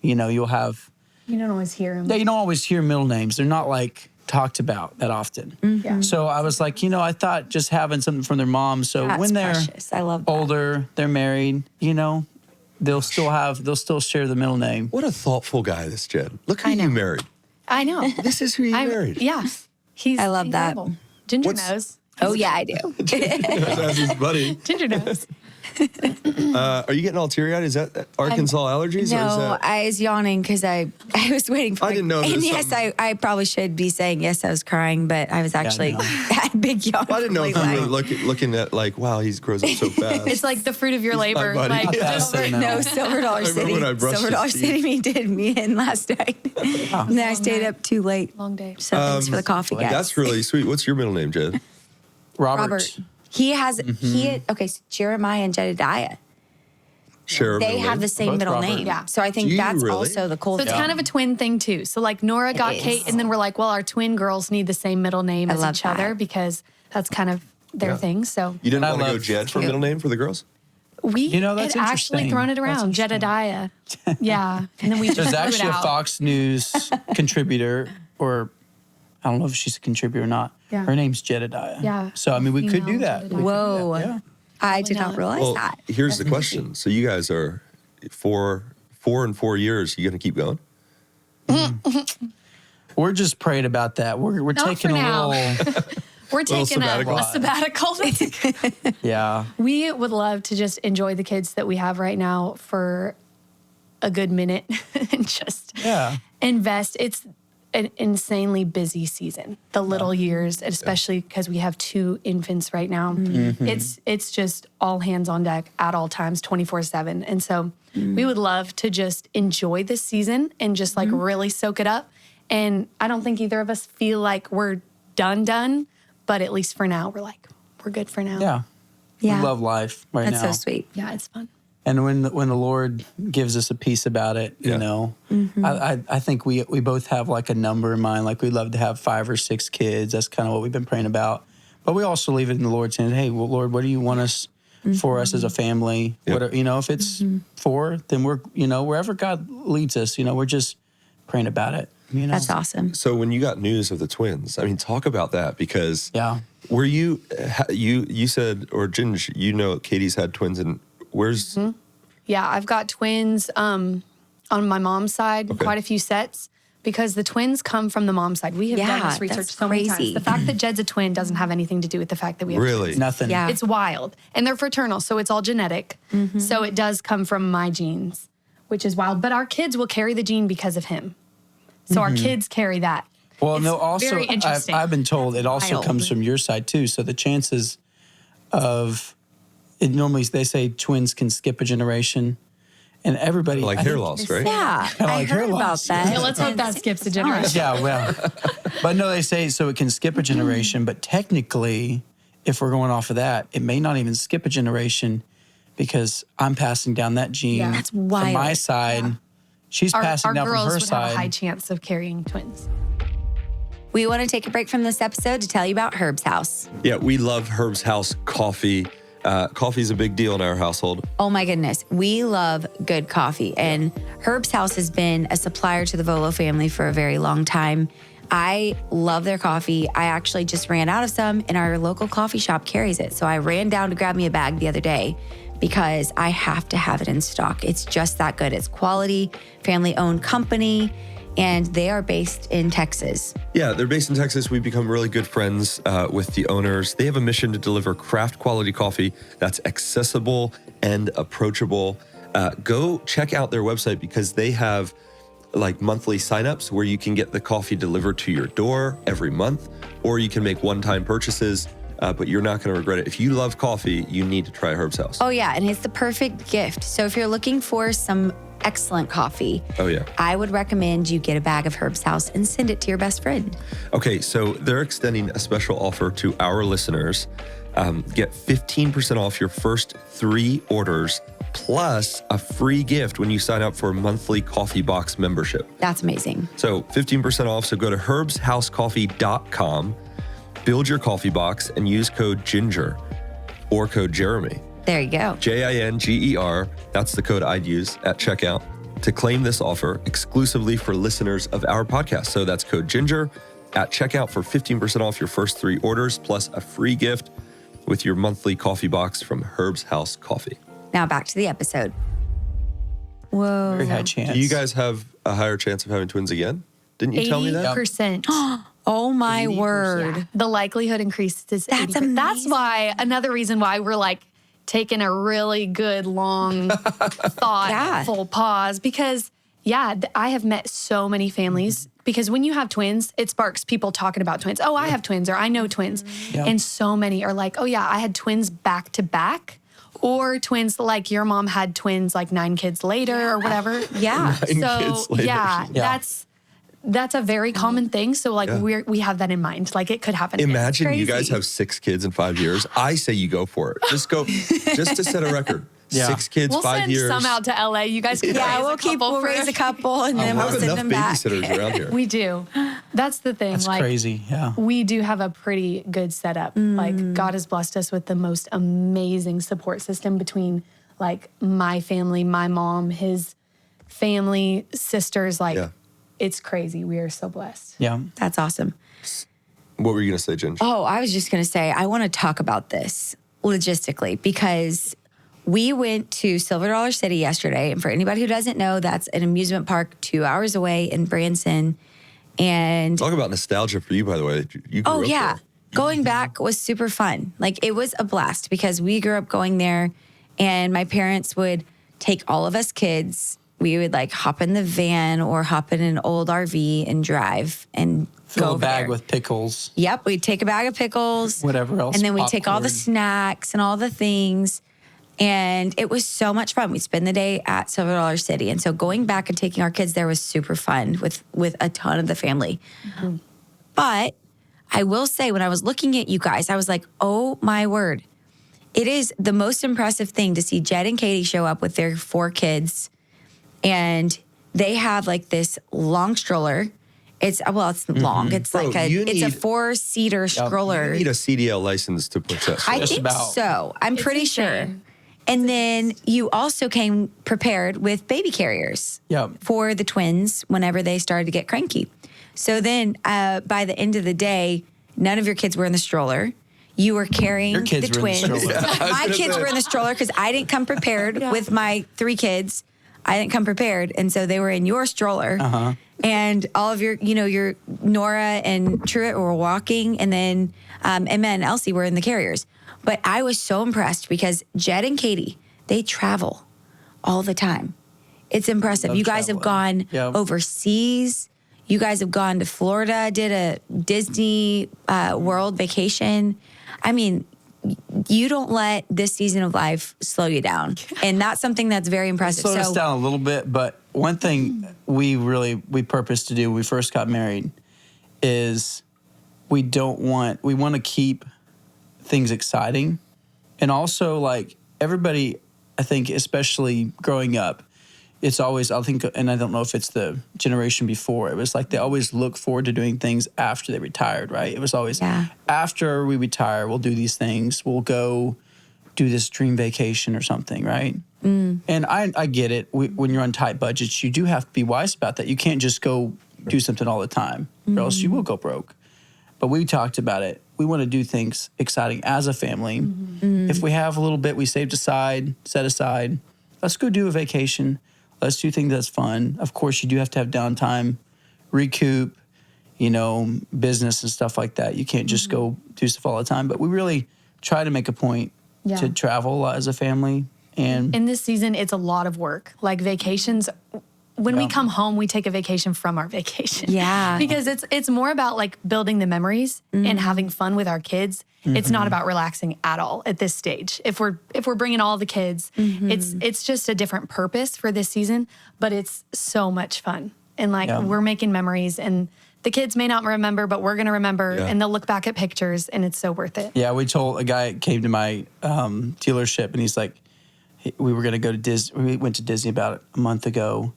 Speaker 4: You'll have...
Speaker 3: You don't always hear them.
Speaker 4: Yeah, you don't always hear middle names. They're not, like, talked about that often.
Speaker 3: Yeah.
Speaker 4: So I was like, I thought just having something from their mom. So when they're
Speaker 1: precious. I love that.
Speaker 4: older, they're married, they'll still share the middle name.
Speaker 2: What a thoughtful guy, this Jed. Look who you married.
Speaker 3: I know.
Speaker 2: This is who you married.
Speaker 3: Yeah.
Speaker 1: I love that.
Speaker 3: incredible. Ginger knows.
Speaker 1: Oh, yeah, I do.
Speaker 2: That's his buddy.
Speaker 3: Ginger knows.
Speaker 2: Are you getting all teary-eyed? Is that Arkansas allergies? Or is
Speaker 1: No,
Speaker 2: that...
Speaker 1: I was yawning because I was waiting for
Speaker 2: I didn't know.
Speaker 1: And yes, I probably should be saying yes, I was crying, but I was actually had a big yawn.
Speaker 2: I didn't know if you were looking at, like, wow, he grows up so fast.
Speaker 3: It's like the fruit of your labor.
Speaker 2: my buddy.
Speaker 3: Like,
Speaker 1: No, Silver Dollar City.
Speaker 2: when I brushed
Speaker 1: Silver
Speaker 2: his
Speaker 1: Dollar
Speaker 2: teeth.
Speaker 1: City me did me in last night. And then I stayed up too late.
Speaker 3: Long day.
Speaker 1: So thanks for the coffee, guys.
Speaker 2: That's really sweet. What's your middle name, Jed?
Speaker 4: Robert.
Speaker 1: He has, okay, so Jeremiah and Jedediah.
Speaker 2: Share
Speaker 1: They have the same
Speaker 4: Both
Speaker 1: middle
Speaker 4: Robert.
Speaker 1: name.
Speaker 3: Yeah.
Speaker 1: So I think
Speaker 2: Do you
Speaker 1: that's
Speaker 2: really?
Speaker 1: also the cool
Speaker 3: So it's
Speaker 1: thing.
Speaker 3: kind of a twin thing too. So like Nora got
Speaker 1: is.
Speaker 3: Kate, and then we're like, well, our twin girls need the same middle name
Speaker 1: I
Speaker 3: as
Speaker 1: love
Speaker 3: each other
Speaker 1: that.
Speaker 3: because that's kind of their thing. So
Speaker 2: You didn't
Speaker 4: I
Speaker 2: want to go
Speaker 4: love-
Speaker 2: Jed for middle name for the girls?
Speaker 3: we
Speaker 4: that's
Speaker 3: had actually
Speaker 4: interesting.
Speaker 3: thrown it
Speaker 4: That's
Speaker 3: around,
Speaker 4: interesting.
Speaker 3: Jedediah. Yeah, and then we just
Speaker 4: There's
Speaker 3: threw it
Speaker 4: actually a
Speaker 3: out.
Speaker 4: Fox News contributor, or I don't know if she's a contributor or not.
Speaker 3: Yeah.
Speaker 4: Her name's Jedediah.
Speaker 3: Yeah.
Speaker 4: So, I mean, we could do
Speaker 3: Female
Speaker 4: that.
Speaker 3: Jedediah.
Speaker 1: Whoa.
Speaker 4: Yeah.
Speaker 1: I did not realize
Speaker 2: Well,
Speaker 1: that.
Speaker 2: here's the question. So you guys are 4 and 4 years. You going to keep going?
Speaker 4: We're just praying about that. We're
Speaker 3: Not
Speaker 4: taking
Speaker 3: for
Speaker 4: a
Speaker 3: now.
Speaker 4: little,
Speaker 3: We're taking a sabbatical.
Speaker 4: yeah.
Speaker 3: We would love to just enjoy the kids that we have right now for a good minute and just invest. It's an insanely busy season, the little years, especially because we have 2 infants right now. It's just all hands on deck at all times, 24/7. And so we would love to just enjoy this season and just like really soak it up. And I don't think either of us feel like we're done, but at least for now, we're good for now.
Speaker 4: Yeah.
Speaker 1: Yeah.
Speaker 4: We love life right
Speaker 1: That's
Speaker 4: now.
Speaker 1: so sweet.
Speaker 3: Yeah, it's fun.
Speaker 4: And when the Lord gives us a peace about it, I think we both have like a number in mind. Like we'd love to have 5 or 6 kids. That's kind of what we've been praying about. But we also leave it in the Lord's hands. Hey, well, Lord, what do you want us for us as a family?
Speaker 2: Yep.
Speaker 4: What if it's 4, then we're wherever God leads us. We're just praying about it.
Speaker 1: That's awesome.
Speaker 2: So when you got news of the twins, I mean, talk about that because were you said, or Ginger, Katie's had twins, and where's...
Speaker 3: Yeah, I've got twins on my mom's side, quite a few sets, because the twins come from the mom's side. We have done this research
Speaker 1: that's
Speaker 3: so many times.
Speaker 1: crazy.
Speaker 3: The fact that Jed's a twin doesn't have anything to do with the fact that we have
Speaker 2: Really?
Speaker 3: twins.
Speaker 4: Nothing.
Speaker 1: Yeah.
Speaker 3: It's wild. And they're fraternal, so it's all genetic. So it does come from my genes, which is wild. But our kids will carry the gene because of him. So our kids carry that.
Speaker 4: Well,
Speaker 3: It's
Speaker 4: no, also,
Speaker 3: very interesting.
Speaker 4: I've been told it also
Speaker 1: Wild.
Speaker 4: comes from your side too. So the chances of it normally, they say twins can skip a generation. And everybody...
Speaker 2: Like
Speaker 4: I
Speaker 2: hair
Speaker 4: think-
Speaker 2: loss, right?
Speaker 1: Yeah,
Speaker 4: Kinda
Speaker 1: I
Speaker 4: like hair
Speaker 1: heard about
Speaker 4: loss.
Speaker 1: that.
Speaker 3: Yeah, let's hope that skips a generation.
Speaker 4: Yeah, well, but no, they say so it can skip a generation, but technically, if we're going off of that, it may not even skip a generation because I'm passing down that gene
Speaker 3: Yeah.
Speaker 1: That's
Speaker 4: from
Speaker 1: wild.
Speaker 4: my side. She's
Speaker 3: Our
Speaker 4: passing down from
Speaker 3: girls
Speaker 4: her
Speaker 3: would have a high
Speaker 4: side.
Speaker 3: chance of carrying twins.
Speaker 1: We want to take a break from this episode to tell you about Herb's House.
Speaker 2: Yeah, we love Herb's House coffee. Coffee's a big deal in our household.
Speaker 1: Oh my goodness. We love good coffee. And Herb's House has been a supplier to the Volo family for a very long time. I love their coffee. I actually just ran out of some and our local coffee shop carries it. So I ran down to grab me a bag the other day because I have to have it in stock. It's just that good. It's quality, family-owned company, and they are based in Texas.
Speaker 2: Yeah, they're based in Texas. We've become really good friends with the owners. They have a mission to deliver craft quality coffee that's accessible and approachable. Go check out their website because they have like monthly signups where you can get the coffee delivered to your door every month, or you can make one-time purchases, but you're not going to regret it. If you love coffee, you need to try Herb's House.
Speaker 1: Oh yeah, and it's the perfect gift. So if you're looking for some excellent coffee, I would recommend you get a bag of Herb's House and send it to your best friend.
Speaker 2: Okay, so they're extending a special offer to our listeners. Get 15% off your first 3 orders plus a free gift when you sign up for a monthly coffee box membership.
Speaker 1: That's amazing.
Speaker 2: So 15% off. So go to herbshousecoffee.com, build your coffee box, and use code Jinger or code Jeremy.
Speaker 1: There you go.
Speaker 2: Jinger. That's the code I'd use at checkout to claim this offer exclusively for listeners of our podcast. So that's code Jinger at checkout for 15% off your first 3 orders plus a free gift with your monthly coffee box from Herb's House Coffee.
Speaker 1: Now back to the episode. Whoa.
Speaker 4: Very high chance.
Speaker 2: Do you guys have a higher chance of having twins again? Didn't you tell me that?
Speaker 3: 80%.
Speaker 1: Oh my
Speaker 4: 80%.
Speaker 1: word.
Speaker 3: The likelihood increases.
Speaker 1: That's
Speaker 3: 80%.
Speaker 1: amazing.
Speaker 3: That's why, another reason why we're like taking a really good, long, thoughtful pause. Because, I have met so many families. Because when you have twins, it sparks people talking about twins. Oh, I have twins, or I know twins.
Speaker 4: Yeah.
Speaker 3: And so many are like, oh, yeah, I had twins back to back. Or twins like your mom had twins like 9 kids later or whatever.
Speaker 1: Yeah.
Speaker 2: 9 kids later.
Speaker 3: That's a very common thing. So like we have that in mind. Like it could happen.
Speaker 2: Imagine you guys have 6 kids in 5 years. I say you go for it. Just to set a record.
Speaker 4: Yeah.
Speaker 2: 6 kids,
Speaker 3: We'll
Speaker 2: 5
Speaker 3: send
Speaker 2: years.
Speaker 3: some out to LA. You guys can
Speaker 1: we'll raise a couple and then
Speaker 2: We
Speaker 1: we'll
Speaker 2: have
Speaker 1: send
Speaker 2: enough
Speaker 1: them back.
Speaker 2: babysitters around here.
Speaker 3: We do. That's the thing.
Speaker 4: That's
Speaker 3: like
Speaker 4: crazy. Yeah.
Speaker 3: we do have a pretty good setup. Like God has blessed us with the most amazing support system between like my family, my mom, his family, sisters. Like it's crazy. We are so blessed.
Speaker 4: Yeah.
Speaker 1: That's awesome.
Speaker 2: What were you going to say, Ginger?
Speaker 1: Oh, I was just going to say, I want to talk about this logistically because we went to Silver Dollar City yesterday. And for anybody who doesn't know, that's an amusement park 2 hours away in Branson. And
Speaker 2: Talk about nostalgia for you, by the way. You grew up there.
Speaker 1: Going back was super fun. Like it was a blast because we grew up going there and my parents would take all of us kids. We would like hop in the van or hop in an old RV and drive and
Speaker 4: Fill
Speaker 1: go
Speaker 4: a bag
Speaker 1: there.
Speaker 4: with pickles.
Speaker 1: Yep, we'd take a bag of pickles.
Speaker 4: Whatever else.
Speaker 1: And then we'd take all the
Speaker 4: popcorn.
Speaker 1: snacks and all the things. And it was so much fun. We'd spend the day at Silver Dollar City. And so going back and taking our kids there was super fun with a ton of the family. But I will say, when I was looking at you guys, I was like, oh my word. It is the most impressive thing to see Jed and Katey show up with their 4 kids. And they have like this long stroller. It's long. It's
Speaker 2: Bro,
Speaker 1: like it's a
Speaker 2: need-
Speaker 1: 4-seater stroller.
Speaker 2: You need a CDL license to put that.
Speaker 1: I
Speaker 4: Just
Speaker 1: think
Speaker 4: about.
Speaker 1: so. I'm pretty sure.
Speaker 3: insane.
Speaker 1: And then you also came prepared with baby carriers
Speaker 4: Yep.
Speaker 1: for the twins whenever they started to get cranky. So then by the end of the day, none of your kids were in the stroller. You were carrying
Speaker 4: Your kids
Speaker 1: the
Speaker 4: were in the
Speaker 1: twins.
Speaker 4: stroller.
Speaker 2: I was
Speaker 1: My
Speaker 2: gonna
Speaker 1: kids
Speaker 2: say.
Speaker 1: were in the stroller because I didn't come prepared with my 3 kids. I didn't come prepared. And so they were in your stroller.
Speaker 4: Uh-huh.
Speaker 1: And all of your Nora and Truett were walking. And then Emma and Elsie were in the carriers. But I was so impressed because Jed and Katey, they travel all the time. It's impressive.
Speaker 4: Love
Speaker 1: You guys have
Speaker 4: traveling.
Speaker 1: gone
Speaker 4: Yep.
Speaker 1: overseas. You guys have gone to Florida, did a Disney World vacation. I mean, you don't let this season of life slow you down. And that's something that's very impressive.
Speaker 4: Slowed us down a little bit, but one thing we purposed to do when we first got married is we want to keep things exciting. And also like everybody, I think, especially growing up, it's always, I think, and I don't know if it's the generation before, it was like they always look forward to doing things after they retired, right? It was always after we retire, we'll do these things. We'll go do this dream vacation or something, right? And I get it. When you're on tight budgets, you do have to be wise about that. You can't just go do something all the time, or else you will go broke. But we talked about it. We want to do things exciting as a family. If we have a little bit we saved aside, set aside, let's go do a vacation. Let's do things that's fun. Of course, you do have to have downtime, recoup, business and stuff like that. You can't just go do stuff all the time. But we really try to make a point to travel a lot as a family. And
Speaker 3: in this season, it's a lot of work. Like vacations, when we come home, we take a vacation from our vacation.
Speaker 1: Yeah.
Speaker 3: Because it's more about like building the memories and having fun with our kids. It's not about relaxing at all at this stage. If we're bringing all the kids, it's just a different purpose for this season, but it's so much fun. And we're making memories, and the kids may not remember, but we're going to remember, and they'll look back at pictures, and it's so worth it.
Speaker 4: Yeah, we told a guy came to my dealership, and he's like, we were going to go to Disney. We went to Disney about a month ago.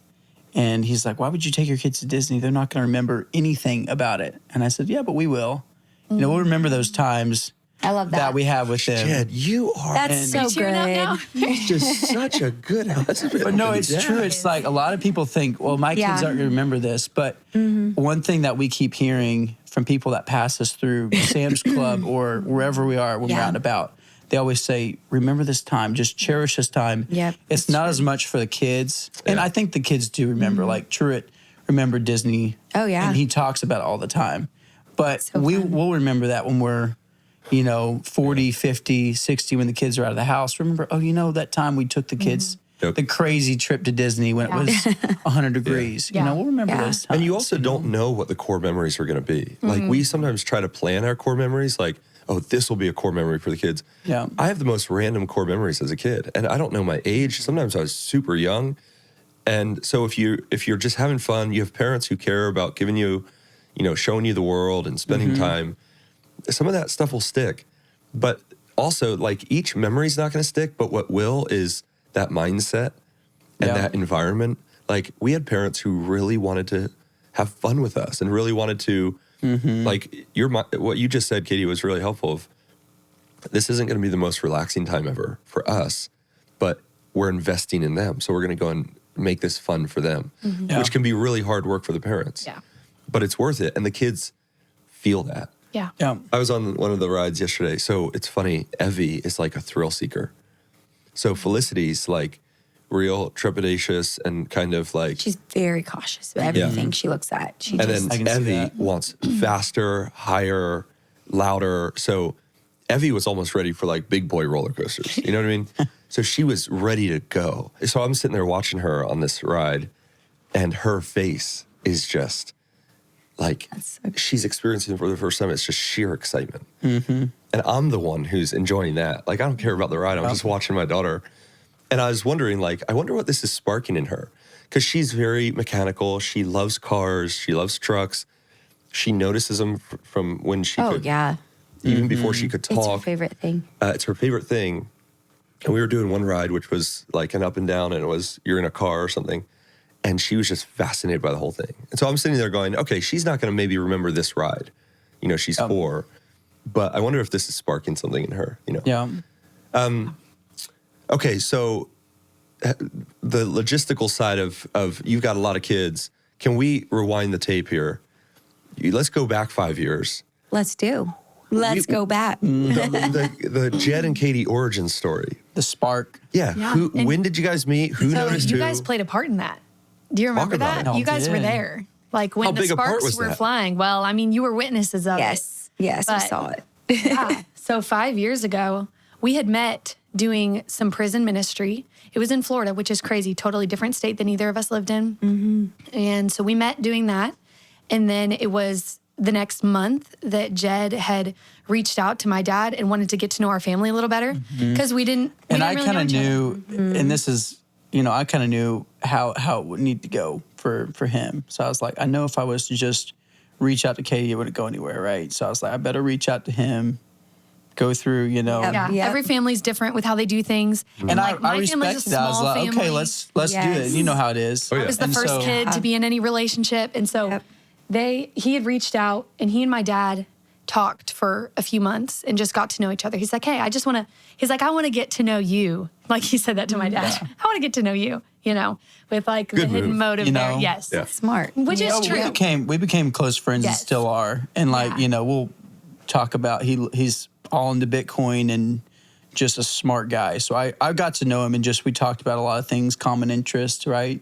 Speaker 4: And he's like, why would you take your kids to Disney? They're not going to remember anything about it. And I said, yeah, but we will. We'll remember those times
Speaker 1: I love that
Speaker 4: we have with them.
Speaker 2: Jed, you are
Speaker 1: That's so good.
Speaker 2: just such a good husband.
Speaker 4: But no, it's true. It's like a lot of people think, well, my kids aren't going to remember this. But one thing that we keep hearing from people that pass us through Sam's Club or wherever we are when we're out and about, they always say, remember this time, just cherish this time.
Speaker 1: Yep,
Speaker 4: it's not as much for the kids. And I think the kids do remember, like Truett remembered Disney.
Speaker 1: Oh, yeah.
Speaker 4: And he talks about it all the time. But
Speaker 1: So
Speaker 4: we'll remember that when we're, 40, 50, 60, when the kids are out of the house. Remember, that time we took the kids, the crazy trip to Disney when it was 100 degrees. We'll remember those times.
Speaker 2: And you also don't know what the core memories are going to be. Like we sometimes try to plan our core memories, like, oh, this will be a core memory for the kids.
Speaker 4: Yeah.
Speaker 2: I have the most random core memories as a kid, and I don't know my age. Sometimes I was super young. And so if you're just having fun, you have parents who care about giving you, showing you the world and spending time, some of that stuff will stick. But also, like, each memory's not going to stick, but what will is that mindset and that environment. Like, we had parents who really wanted to have fun with us and really wanted to, like, what you just said, Katey, was really helpful. This isn't going to be the most relaxing time ever for us, but we're investing in them. So we're going to go and make this fun for them, which can be really hard work for the parents.
Speaker 3: Yeah.
Speaker 2: But it's worth it. And the kids feel that.
Speaker 3: Yeah.
Speaker 2: I was on one of the rides yesterday. So it's funny. Evie is like a thrill seeker. So Felicity's like real trepidatious and kind of like...
Speaker 1: She's very cautious of everything she looks at.
Speaker 2: And then Evie wants faster, higher, louder. So Evie was almost ready for like big boy roller coasters. You know what I mean? So she was ready to go. So I'm sitting there watching her on this ride, and her face is just like she's experiencing it for the first time. It's just sheer excitement. And I'm the one who's enjoying that. Like, I don't care about the ride. I'm just watching my daughter. And I was wondering, like, I wonder what this is sparking in her. Because she's very mechanical. She loves cars. She loves trucks. She notices them from when she could. Even before she could talk.
Speaker 1: It's her favorite thing.
Speaker 2: It's her favorite thing. And we were doing one ride, which was like an up and down, and it was you're in a car or something. And she was just fascinated by the whole thing. And so I'm sitting there going, okay, she's not going to maybe remember this ride. She's 4. But I wonder if this is sparking something in her,
Speaker 4: Yeah.
Speaker 2: Okay, so the logistical side of you've got a lot of kids. Can we rewind the tape here? Let's go back 5 years.
Speaker 1: Let's go back.
Speaker 2: The Jed and Katey origin story.
Speaker 4: The spark.
Speaker 2: Yeah. When did you guys meet? Who noticed who?
Speaker 3: You guys played a part in that. Do you remember that?
Speaker 4: it.
Speaker 3: You guys were there. Like when
Speaker 2: How
Speaker 3: the
Speaker 2: big a part
Speaker 3: sparks
Speaker 2: was
Speaker 3: were
Speaker 2: that?
Speaker 3: flying. Well, I mean, you were witnesses of it.
Speaker 1: Yes, we
Speaker 3: But-
Speaker 1: saw it.
Speaker 3: Yeah. So 5 years ago, we had met doing some prison ministry. It was in Florida, which is crazy, totally different state than either of us lived in. And so we met doing that. And then it was the next month that Jed had reached out to my dad and wanted to get to know our family a little better because we didn't.
Speaker 4: And I
Speaker 3: really
Speaker 4: kind of
Speaker 3: know each other.
Speaker 4: knew, and this is, I kind of knew how it would need to go for him. So I was like, I know if I was to just reach out to Katey, it wouldn't go anywhere, right? So I was like, I better reach out to him, go through,
Speaker 3: Yeah.
Speaker 1: Yep.
Speaker 3: Every family's different with how they do things.
Speaker 4: And
Speaker 3: like,
Speaker 4: I
Speaker 3: my family's a
Speaker 4: respected that. I was
Speaker 3: small
Speaker 4: like,
Speaker 3: family.
Speaker 4: okay, let's do it.
Speaker 1: Yes.
Speaker 4: You know how it is.
Speaker 2: Oh, yeah.
Speaker 3: I was the
Speaker 4: And
Speaker 3: first
Speaker 4: so-
Speaker 3: kid to be in any relationship. And so he had reached out, and he and my dad talked for a few months and just got to know each other. He's like, hey, I want to get to know you. Like he said that to my dad.
Speaker 4: Yeah.
Speaker 3: I want to get to know you, with like
Speaker 2: Good
Speaker 3: the hidden
Speaker 2: move.
Speaker 3: motive there. Yes.
Speaker 2: Yeah.
Speaker 1: Smart.
Speaker 3: Which is true.
Speaker 4: We became close friends and
Speaker 3: Yes.
Speaker 4: still are. And like,
Speaker 3: Yeah.
Speaker 4: we'll talk about he's all into Bitcoin and just a smart guy. So I got to know him and we talked about a lot of things, common interests, right?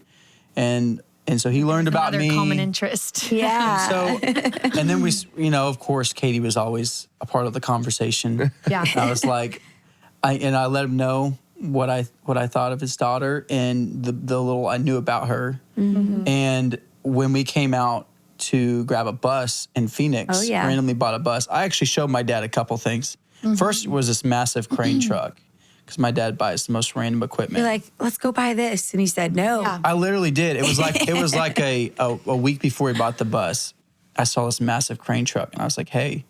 Speaker 4: And so he learned about
Speaker 3: Another
Speaker 4: me.
Speaker 3: common interest.
Speaker 1: Yeah.
Speaker 4: So, and then we, of course, Katey was always a part of the conversation.
Speaker 3: Yeah.
Speaker 4: I was like, I let him know what I thought of his daughter and the little I knew about her.
Speaker 1: Mm-hmm.
Speaker 4: And when we came out to grab a bus in Phoenix, randomly bought a bus. I actually showed my dad a couple things.
Speaker 1: Mm-hmm.
Speaker 4: First was this massive crane truck because my dad buys the most random equipment.
Speaker 1: You're like, let's go buy this. And he said, no.
Speaker 3: Yeah.
Speaker 4: I literally did. It was like a week before we bought the bus. I saw this massive crane truck and I was like, hey,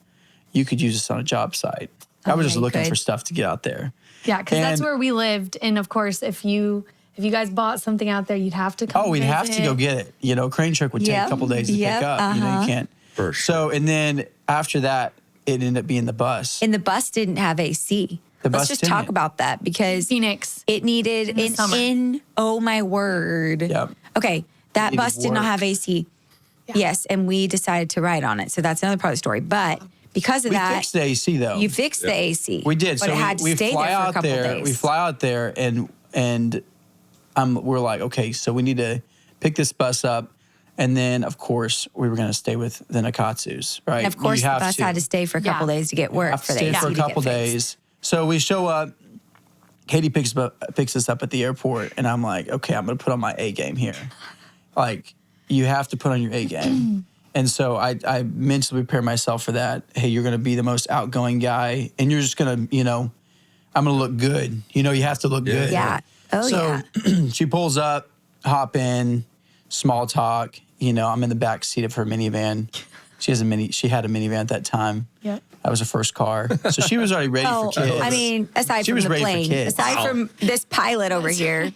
Speaker 4: you could use this on a job site. I was just looking for stuff to get out there.
Speaker 3: Yeah, because that's where we lived. And of course, if you guys bought something out there, you'd have to come.
Speaker 4: We'd have to go get it. Crane truck would take a couple days to pick up. You can't.
Speaker 2: For sure.
Speaker 4: So, and then after that, it ended up being the bus.
Speaker 1: And the bus didn't have AC.
Speaker 4: The
Speaker 1: Let's
Speaker 4: bus
Speaker 1: just
Speaker 4: didn't.
Speaker 1: talk about that because
Speaker 3: Phoenix.
Speaker 1: it needed
Speaker 3: the summer.
Speaker 1: oh my word.
Speaker 4: Yep.
Speaker 1: Okay, that
Speaker 4: It
Speaker 1: bus
Speaker 4: needed
Speaker 1: did not
Speaker 4: work.
Speaker 1: have AC.
Speaker 3: Yeah.
Speaker 1: Yes, and we decided to ride on it. So that's another part of the story. But because of
Speaker 4: We
Speaker 1: that,
Speaker 4: fixed the AC though.
Speaker 1: you fixed the AC.
Speaker 4: We did.
Speaker 1: But
Speaker 4: So
Speaker 1: it had to
Speaker 4: we
Speaker 1: stay
Speaker 4: fly
Speaker 1: there for a
Speaker 4: out
Speaker 1: couple
Speaker 4: there.
Speaker 1: days.
Speaker 4: We fly out there, and we're like, okay, so we need to pick this bus up, and then of course we were going to stay with the Nakatsus, right?
Speaker 1: And of course,
Speaker 4: You
Speaker 1: the
Speaker 4: have
Speaker 1: bus had to stay for a couple days to get work
Speaker 4: have
Speaker 1: for
Speaker 4: to
Speaker 1: the
Speaker 4: stay
Speaker 1: AC
Speaker 4: for a
Speaker 1: to get
Speaker 4: couple
Speaker 1: fixed.
Speaker 4: days. So we show up. Katey picks us up at the airport, and I'm like, okay, I'm going to put on my A game here. Like, you have to put on your A game. And so I mentally prepare myself for that. Hey, you're going to be the most outgoing guy, and you're just going to, I'm going to look good. You have to look good.
Speaker 1: Yeah. Oh,
Speaker 4: So she pulls up, hop in, small talk. I'm in the back seat of her minivan. She had a minivan at that time.
Speaker 3: Yeah.
Speaker 4: That was her first car. So she was already ready for kids.
Speaker 1: I mean, aside
Speaker 4: She
Speaker 1: from
Speaker 4: was
Speaker 1: the
Speaker 4: ready for
Speaker 1: plane,
Speaker 4: kids.
Speaker 1: aside from this pilot over here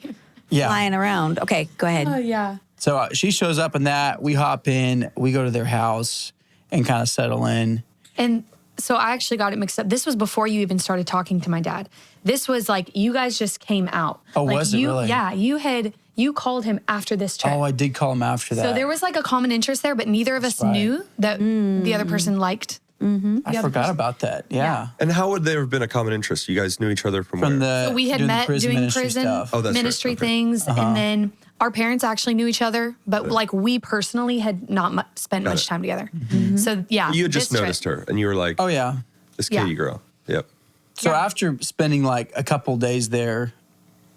Speaker 4: yeah.
Speaker 1: flying around. Okay, go ahead.
Speaker 3: Oh, yeah.
Speaker 4: So she shows up in that. We hop in. We go to their house and kind of settle in.
Speaker 3: And so I actually got it mixed up. This was before you even started talking to my dad. This was like you guys just came out.
Speaker 4: Oh,
Speaker 3: like
Speaker 4: was it really?
Speaker 3: Yeah, you called him after this trip.
Speaker 4: Oh, I did call him after that.
Speaker 3: So there was like a common interest there, but neither of us
Speaker 4: right.
Speaker 3: knew that the other person liked.
Speaker 4: I forgot about that. Yeah.
Speaker 2: And how would there have been a common interest? You guys knew each other from
Speaker 4: From
Speaker 2: where?
Speaker 3: So we had
Speaker 4: doing the
Speaker 3: met doing
Speaker 4: ministry
Speaker 3: prison
Speaker 4: stuff.
Speaker 2: Oh, that's right.
Speaker 3: ministry
Speaker 2: Okay.
Speaker 3: things, and then our parents actually knew each other, but like we personally had not spent
Speaker 2: Got
Speaker 3: much
Speaker 2: it.
Speaker 3: time together. So yeah,
Speaker 2: You had just
Speaker 3: this trip-
Speaker 2: noticed her, and you were like,
Speaker 4: Oh, yeah.
Speaker 2: this
Speaker 3: Yeah.
Speaker 2: Katey girl. Yep.
Speaker 4: So
Speaker 3: Yeah.
Speaker 4: after spending like a couple days there,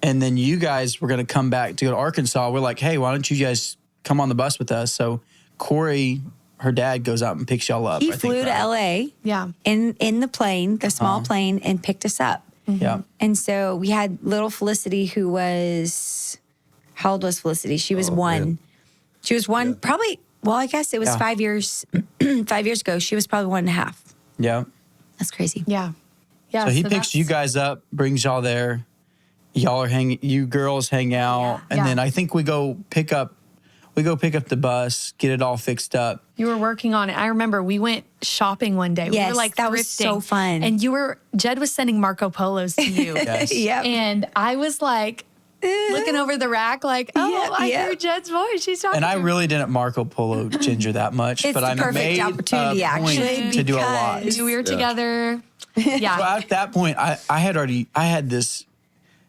Speaker 4: and then you guys were going to come back to go to Arkansas, we're like, hey, why don't you guys come on the bus with us? So Corey, her dad, goes out and picks y'all up.
Speaker 1: He
Speaker 4: I think,
Speaker 1: flew to
Speaker 4: right?
Speaker 1: LA
Speaker 3: Yeah,
Speaker 1: in the plane, the small plane, and picked us up.
Speaker 4: Yeah.
Speaker 1: And so we had little Felicity, who was, how old was Felicity? She was one.
Speaker 2: man.
Speaker 1: She was one, probably, well, I guess it was
Speaker 4: Yeah.
Speaker 1: 5 years, 5 years ago. She was probably 1.5.
Speaker 4: Yeah.
Speaker 1: That's crazy.
Speaker 3: yeah.
Speaker 4: So he picks
Speaker 3: that's-
Speaker 4: you guys up, brings y'all there. Y'all are you girls hang out, and
Speaker 3: Yeah.
Speaker 4: then I think we go pick up the bus, get it all fixed up.
Speaker 3: You were working on it. I remember we went shopping one day. We
Speaker 1: Yes,
Speaker 3: were like
Speaker 1: that was so
Speaker 3: thrifting.
Speaker 1: fun.
Speaker 3: And Jed was sending Marco Polos to you.
Speaker 4: Yes.
Speaker 1: Yep.
Speaker 3: And I was like looking over the rack like, oh,
Speaker 1: Yep,
Speaker 3: I
Speaker 1: yep.
Speaker 3: hear Jed's voice. She's talking
Speaker 4: And I
Speaker 3: to me.
Speaker 4: really didn't Marco Polo Ginger that much,
Speaker 1: It's
Speaker 4: but
Speaker 1: the
Speaker 4: I
Speaker 1: perfect
Speaker 4: made
Speaker 1: opportunity,
Speaker 4: a point
Speaker 1: actually,
Speaker 4: to do a lot.
Speaker 1: because-
Speaker 3: We were together.
Speaker 4: So
Speaker 3: Yeah.
Speaker 4: at that point, I had this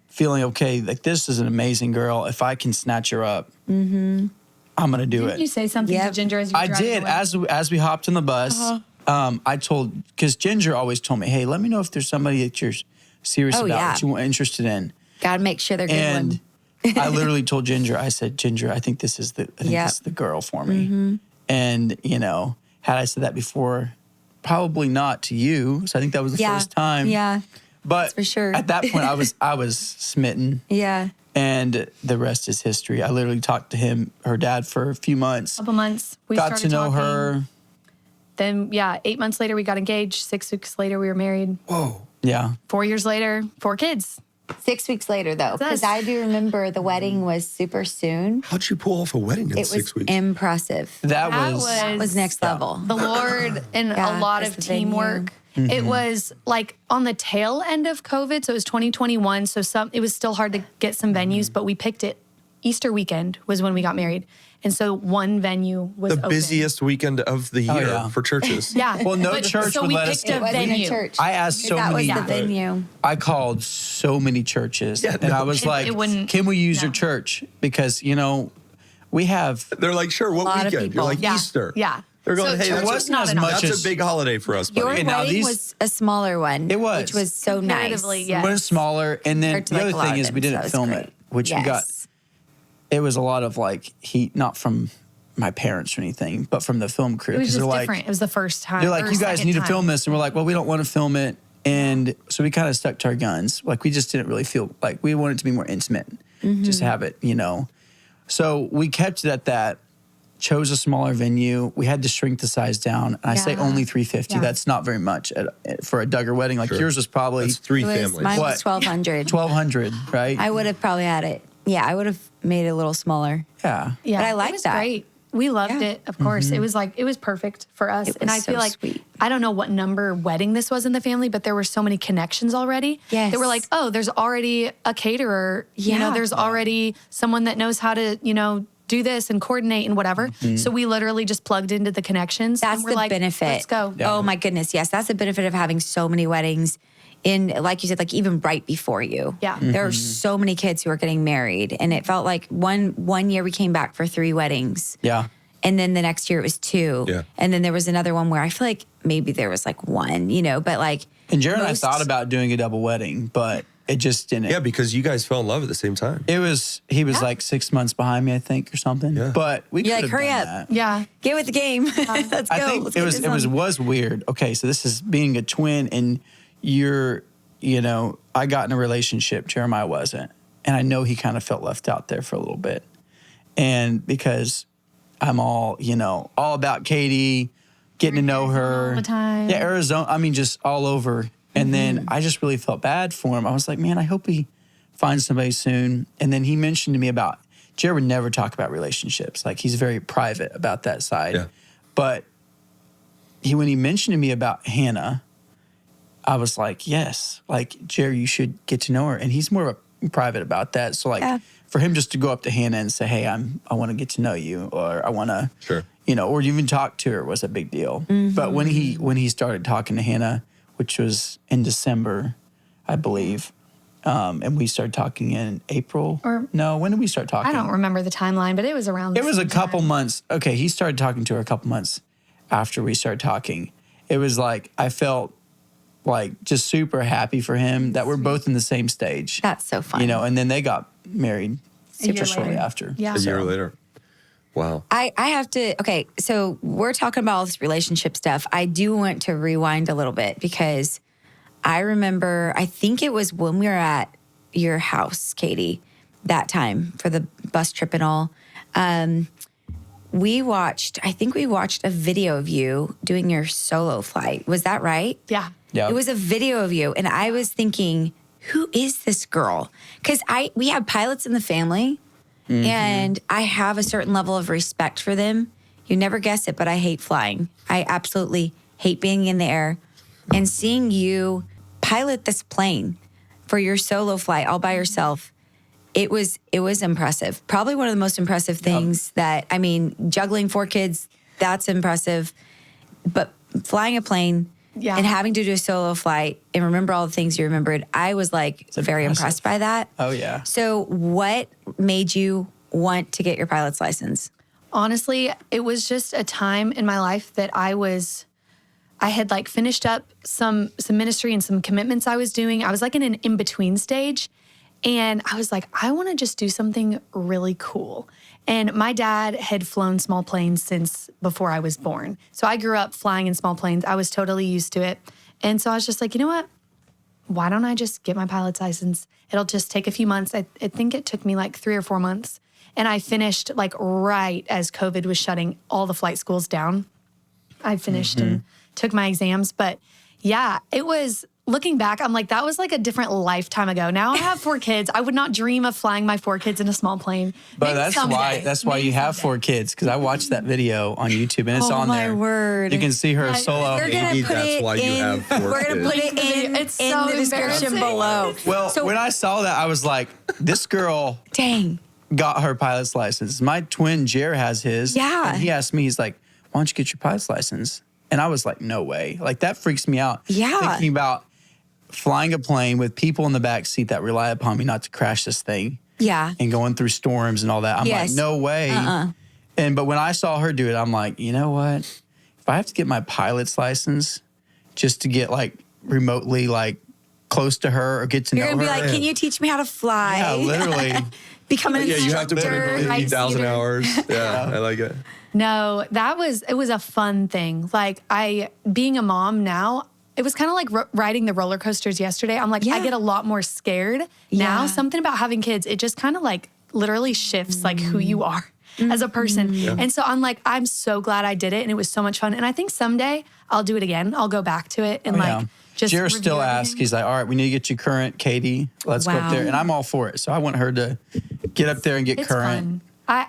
Speaker 4: feeling, okay, like this is an amazing girl. If I can snatch her up, I'm gonna do
Speaker 3: Didn't you
Speaker 4: it.
Speaker 3: say something
Speaker 1: Yep.
Speaker 3: to Ginger as you were
Speaker 4: I
Speaker 3: driving
Speaker 4: did.
Speaker 3: away?
Speaker 4: As we hopped in the bus, I told, because Ginger always told me, hey, let me know if there's somebody that you're serious
Speaker 1: Oh,
Speaker 4: about,
Speaker 1: yeah.
Speaker 4: that you're interested in.
Speaker 1: Got to make sure they're good
Speaker 4: And
Speaker 1: one.
Speaker 4: I literally told Ginger, I said, Ginger, I think this is the girl for me. And had I said that before, probably not to you. So I think that was the
Speaker 1: Yeah.
Speaker 4: first time.
Speaker 1: Yeah.
Speaker 4: But
Speaker 1: for sure.
Speaker 4: at that point, I was smitten,
Speaker 1: Yeah.
Speaker 4: and the rest is history. I literally talked to her dad, for a few months.
Speaker 3: Couple months. We
Speaker 4: Got
Speaker 3: started
Speaker 4: to know
Speaker 3: talking.
Speaker 4: her.
Speaker 3: Then, 8 months later, we got engaged. 6 weeks later, we were married.
Speaker 2: Whoa.
Speaker 4: Yeah.
Speaker 3: 4 years later, 4 kids.
Speaker 1: 6 weeks later, though, because I do remember the wedding was super soon.
Speaker 5: How'd you pull off a wedding in
Speaker 1: It
Speaker 5: 6
Speaker 1: was
Speaker 5: weeks?
Speaker 1: impressive.
Speaker 4: That
Speaker 1: was next level.
Speaker 3: The Lord and a lot of
Speaker 1: just the venue.
Speaker 3: teamwork. It was like on the tail end of COVID, so it was 2021. So it was still hard to get some venues, but we picked it. Easter weekend was when we got married, and so one venue was
Speaker 5: the
Speaker 3: open.
Speaker 5: busiest weekend of the year
Speaker 4: yeah.
Speaker 5: for churches.
Speaker 3: Yeah.
Speaker 4: Well, no
Speaker 3: But-
Speaker 4: church
Speaker 3: so
Speaker 4: would
Speaker 3: we
Speaker 4: let us
Speaker 3: picked a
Speaker 1: It wasn't
Speaker 3: venue.
Speaker 1: a church.
Speaker 4: I asked so
Speaker 1: that
Speaker 4: many.
Speaker 1: was the venue.
Speaker 4: I called so many churches,
Speaker 5: Yeah,
Speaker 4: and I was like,
Speaker 3: it wouldn't-
Speaker 4: "Can we use your
Speaker 3: no.
Speaker 4: church? Because we have."
Speaker 5: They're like, sure, what
Speaker 1: lot of
Speaker 5: weekend? You're
Speaker 1: people.
Speaker 5: like
Speaker 3: Yeah.
Speaker 5: Easter.
Speaker 3: Yeah.
Speaker 5: They're going,
Speaker 3: So
Speaker 5: hey,
Speaker 3: church
Speaker 5: that's,
Speaker 3: was not
Speaker 4: as
Speaker 3: enough.
Speaker 4: much
Speaker 5: that's
Speaker 4: as-
Speaker 5: a big holiday for us,
Speaker 1: Your
Speaker 5: buddy.
Speaker 4: And now
Speaker 1: wedding
Speaker 4: these-
Speaker 1: was a smaller one.
Speaker 4: It was.
Speaker 1: Which was so nice.
Speaker 3: Comparatively, yes.
Speaker 4: It was smaller, and then
Speaker 1: Compared to,
Speaker 4: the
Speaker 1: like,
Speaker 4: other
Speaker 1: a lot
Speaker 4: thing
Speaker 1: of
Speaker 4: is
Speaker 1: them,
Speaker 4: we
Speaker 1: so
Speaker 4: didn't
Speaker 1: it was
Speaker 4: film
Speaker 1: great.
Speaker 4: it, which we got. It was a lot of like heat, not from my parents or anything, but from the film crew.
Speaker 3: It was just
Speaker 4: they're like,
Speaker 3: different. It was the first time.
Speaker 4: they're like,
Speaker 3: or
Speaker 4: you guys
Speaker 3: second
Speaker 4: need to
Speaker 3: time.
Speaker 4: film this, and we're like, well, we don't want to film it, and so we kind of stuck to our guns. Like we just didn't really feel like we wanted it to be more intimate, just have it, So we kept it at that. Chose a smaller venue. We had to shrink the size down. And I say
Speaker 3: Yeah.
Speaker 4: only 350.
Speaker 3: Yeah.
Speaker 4: That's not very much for a Duggar wedding. Like
Speaker 5: Sure.
Speaker 4: yours was probably
Speaker 5: That's three
Speaker 1: It was,
Speaker 5: families.
Speaker 1: mine
Speaker 4: What?
Speaker 1: was 1,200.
Speaker 4: 1,200, right?
Speaker 1: I would have probably had it. Yeah, I would have made it a little smaller.
Speaker 4: yeah.
Speaker 3: Yeah,
Speaker 1: But I
Speaker 3: it
Speaker 1: liked
Speaker 3: was
Speaker 1: that.
Speaker 3: Great. We loved
Speaker 1: Yeah.
Speaker 3: it, of course. It was perfect for us.
Speaker 1: It
Speaker 3: And
Speaker 1: was
Speaker 3: I feel
Speaker 1: so
Speaker 3: like
Speaker 1: sweet.
Speaker 3: I don't know what number wedding this was in the family, but there were so many connections already.
Speaker 1: Yes.
Speaker 3: That were like, oh, there's already a caterer.
Speaker 1: Yeah.
Speaker 3: There's already someone that knows how to, do this and coordinate and whatever. So we literally just plugged into the connections.
Speaker 1: That's
Speaker 3: and we're
Speaker 1: the
Speaker 3: like,
Speaker 1: benefit.
Speaker 3: Let's go.
Speaker 4: Yeah.
Speaker 1: Oh my goodness, yes, that's the benefit of having so many weddings. Like you said, like even right before you.
Speaker 3: Yeah.
Speaker 1: There are so many kids who are getting married, and it felt like one year we came back for 3 weddings.
Speaker 4: Yeah.
Speaker 1: And then the next year it was 2.
Speaker 5: Yeah.
Speaker 1: And then there was another one where I feel like maybe there was like 1, but like.
Speaker 4: And Jared and I
Speaker 1: most-
Speaker 4: thought about doing a double wedding, but it just didn't.
Speaker 5: Yeah, because you guys fell in love at the same time.
Speaker 4: He was like 6 months behind me, I think, or something.
Speaker 5: Yeah.
Speaker 4: But we
Speaker 1: You're
Speaker 4: could
Speaker 1: like,
Speaker 4: have
Speaker 1: hurry
Speaker 4: done
Speaker 1: up.
Speaker 4: that.
Speaker 3: Yeah.
Speaker 1: Get with the game. Let's go.
Speaker 4: I think
Speaker 1: Let's
Speaker 4: it
Speaker 1: get
Speaker 4: was
Speaker 1: this on.
Speaker 4: weird. Okay, so this is being a twin, and I got in a relationship. Jeremiah wasn't, and I know he kind of felt left out there for a little bit, and because I'm all about Katie, getting to know her
Speaker 3: all the time.
Speaker 4: Yeah, Arizona. I mean, just all over. And then I just really felt bad for him. I was like, man, I hope he finds somebody soon. And then he mentioned to me about Jared would never talk about relationships. Like he's very private about that side.
Speaker 5: Yeah.
Speaker 4: But when he mentioned to me about Hannah, I was like, yes, like Jared, you should get to know her. And he's more private about that. So like for him just to go up to Hannah and say, hey, I want to get to know you, or I want to,
Speaker 5: Sure.
Speaker 4: or even talk to her was a big deal. But when he started talking to Hannah, which was in December, I believe, and we started talking in April. When did we start talking?
Speaker 3: I don't remember the timeline, but it was around
Speaker 4: It was a couple months. Okay, he started talking to her a couple months after we started talking. It was like I felt like just super happy for him that we're both in the same stage.
Speaker 1: That's so fun.
Speaker 4: And then they got married
Speaker 3: year
Speaker 4: super shortly
Speaker 3: later.
Speaker 4: after.
Speaker 3: Yeah.
Speaker 5: A year later. Wow.
Speaker 1: I have to, okay, so we're talking about all this relationship stuff. I do want to rewind a little bit because I remember, I think it was when we were at your house, Katie, that time for the bus trip and all. We watched a video of you doing your solo flight. Was that right?
Speaker 3: Yeah.
Speaker 4: Yeah.
Speaker 1: It was a video of you. And I was thinking, who is this girl? Because we have pilots in the family. And I have a certain level of respect for them. You never guess it, but I hate flying. I absolutely hate being in the air. And seeing you pilot this plane for your solo flight all by yourself, it was impressive. Probably one of the most impressive things juggling 4 kids, that's impressive. But flying a plane and having to do a solo flight and remember all the things you remembered, I was like very impressed by that.
Speaker 4: Oh, yeah.
Speaker 1: So what made you want to get your pilot's license?
Speaker 3: Honestly, it was just a time in my life that I had like finished up some ministry and some commitments I was doing. I was like in an in-between stage. And I was like, I want to just do something really cool. And my dad had flown small planes since before I was born. So I grew up flying in small planes. I was totally used to it. And so I was just like, you know what? Why don't I just get my pilot's license? It'll just take a few months. I think it took me like 3 or 4 months. And I finished like right as COVID was shutting all the flight schools down. I finished and took my exams. But yeah, it was looking back, I'm like, that was like a different lifetime ago. Now I have 4 kids. I would not dream of flying my 4 kids in a small plane.
Speaker 4: But
Speaker 3: Maybe
Speaker 4: that's why you have 4 kids, because I watched that video on YouTube and it's
Speaker 1: Oh,
Speaker 4: on
Speaker 1: my
Speaker 4: there.
Speaker 1: word.
Speaker 4: You can see her solo.
Speaker 1: We're gonna
Speaker 5: Maybe
Speaker 1: put
Speaker 5: that's
Speaker 1: it
Speaker 5: why you
Speaker 1: in.
Speaker 5: have 4
Speaker 1: We're gonna put
Speaker 5: kids.
Speaker 1: it in,
Speaker 3: It's
Speaker 1: in
Speaker 3: so
Speaker 1: the description
Speaker 3: embarrassing.
Speaker 1: below.
Speaker 4: Well,
Speaker 1: So-
Speaker 4: when I saw that, I was like, this girl
Speaker 1: Dang.
Speaker 4: got her pilot's license. My twin Jer has his.
Speaker 1: Yeah.
Speaker 4: And he asked me, he's like, why don't you get your pilot's license? And I was like, no way. Like, that freaks me out.
Speaker 1: Yeah.
Speaker 4: Thinking about flying a plane with people in the back seat that rely upon me not to crash this thing.
Speaker 1: Yeah.
Speaker 4: And going through storms and all that. I'm
Speaker 1: Yes.
Speaker 4: like, no way. But when I saw her do it, I'm like, you know what? If I have to get my pilot's license just to get like remotely like close to her or get to
Speaker 1: You're
Speaker 4: know
Speaker 1: gonna be
Speaker 4: her.
Speaker 1: like, can you teach me how to fly?
Speaker 4: Yeah, literally.
Speaker 1: Become an
Speaker 5: Yeah, you have to put
Speaker 1: instructor.
Speaker 5: in
Speaker 3: ice
Speaker 5: 50,000
Speaker 3: eater.
Speaker 5: hours. Yeah, I like it.
Speaker 3: No, it was a fun thing. Like being a mom now, it was kind of like riding the roller coasters yesterday. I'm like, I
Speaker 1: Yeah.
Speaker 3: get a lot more scared
Speaker 1: Yeah.
Speaker 3: now. Something about having kids, it just kind of like literally shifts like who you are as a person. And so I'm like, I'm so glad I did it. And it was so much fun. And I think someday I'll do it again. I'll go back to it and just
Speaker 4: Jared
Speaker 3: review
Speaker 4: still
Speaker 3: everything.
Speaker 4: asks, he's like, all right, we need to get you current, Katie. Let's go up
Speaker 1: Wow.
Speaker 4: there. And I'm all for it. So I want her to get up there and get
Speaker 3: It's
Speaker 4: current.
Speaker 3: fun.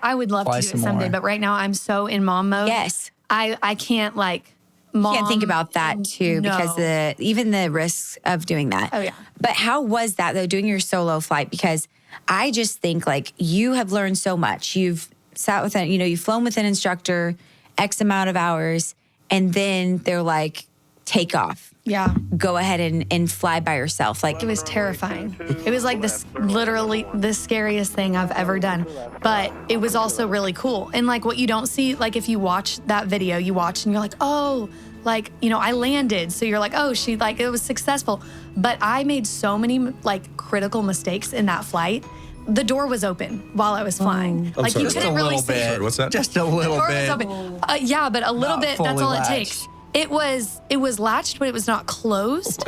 Speaker 3: I would love to
Speaker 4: Fly
Speaker 3: do it
Speaker 4: some
Speaker 3: someday,
Speaker 4: more.
Speaker 3: but right now I'm so in mom mode.
Speaker 1: Yes.
Speaker 3: I can't like mom.
Speaker 1: Can't think about that too, because even the risks of doing that.
Speaker 3: Oh, yeah.
Speaker 1: But how was that though, doing your solo flight? Because I just think like you have learned so much. You've sat with you've flown with an instructor X amount of hours, and then they're like, take off.
Speaker 3: Yeah.
Speaker 1: Go ahead and fly by yourself. Like
Speaker 3: It was terrifying. It was like literally the scariest thing I've ever done. But it was also really cool. And like what you don't see, like if you watch that video, you watch and you're like, oh, like, I landed. So you're like, oh, it was successful. But I made so many like critical mistakes in that flight. The door was open while I was flying. Like
Speaker 5: sorry.
Speaker 3: you
Speaker 5: Just
Speaker 3: couldn't
Speaker 4: a
Speaker 3: really
Speaker 4: little
Speaker 3: see.
Speaker 4: bit.
Speaker 5: Sorry, what's that?
Speaker 4: Just a little
Speaker 3: Door
Speaker 4: bit.
Speaker 3: was open. Yeah, but a little
Speaker 4: Not
Speaker 3: bit, that's
Speaker 4: fully
Speaker 3: all it
Speaker 4: latched.
Speaker 3: takes. It was latched, but it was not closed.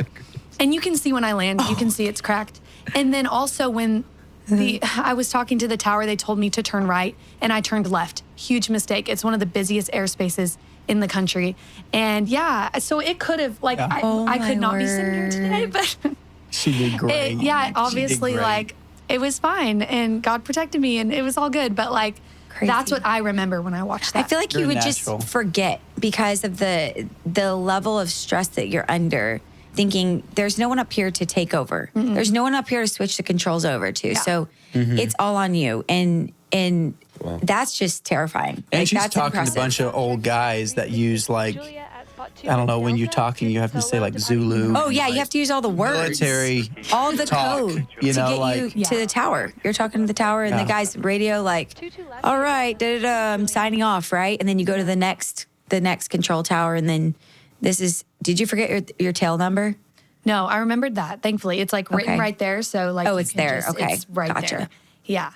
Speaker 3: And you can see when I land, you can see it's cracked. And then also when I was talking to the tower, they told me to turn right and I turned left. Huge mistake. It's one of the busiest airspaces in the country. And yeah, so it could have like I could not be sitting here today, but
Speaker 4: She did great.
Speaker 3: obviously
Speaker 4: great.
Speaker 3: like it was fine and God protected me and it was all good. But like
Speaker 1: Crazy.
Speaker 3: that's what I remember when I watched that.
Speaker 1: I feel like you
Speaker 4: Very
Speaker 1: would
Speaker 4: natural.
Speaker 1: just forget because of the level of stress that you're under, thinking there's no one up here to take over. There's no one up here to switch the controls over to. So it's all on you. And that's just terrifying.
Speaker 4: And
Speaker 1: Like,
Speaker 4: she's
Speaker 1: that's
Speaker 4: talking
Speaker 1: impressive.
Speaker 4: to a bunch of old guys that use like, I don't know, when you're talking, you have to say like Zulu.
Speaker 1: Oh yeah, you have to use all the words,
Speaker 4: military
Speaker 1: all the
Speaker 4: talk,
Speaker 1: code
Speaker 4: you know,
Speaker 1: to get
Speaker 4: like-
Speaker 1: you to the tower. You're talking to the tower, and the guy's radio like, "All right, I'm signing off, right?" And then you go to the next control tower, and then this is. Did you forget your tail number?
Speaker 3: No, I remembered that. Thankfully, it's like written
Speaker 1: Okay.
Speaker 3: right there. So like,
Speaker 1: Oh,
Speaker 3: you
Speaker 1: it's
Speaker 3: can
Speaker 1: there. Okay.
Speaker 3: it's right
Speaker 1: Gotcha.
Speaker 3: there. Yeah.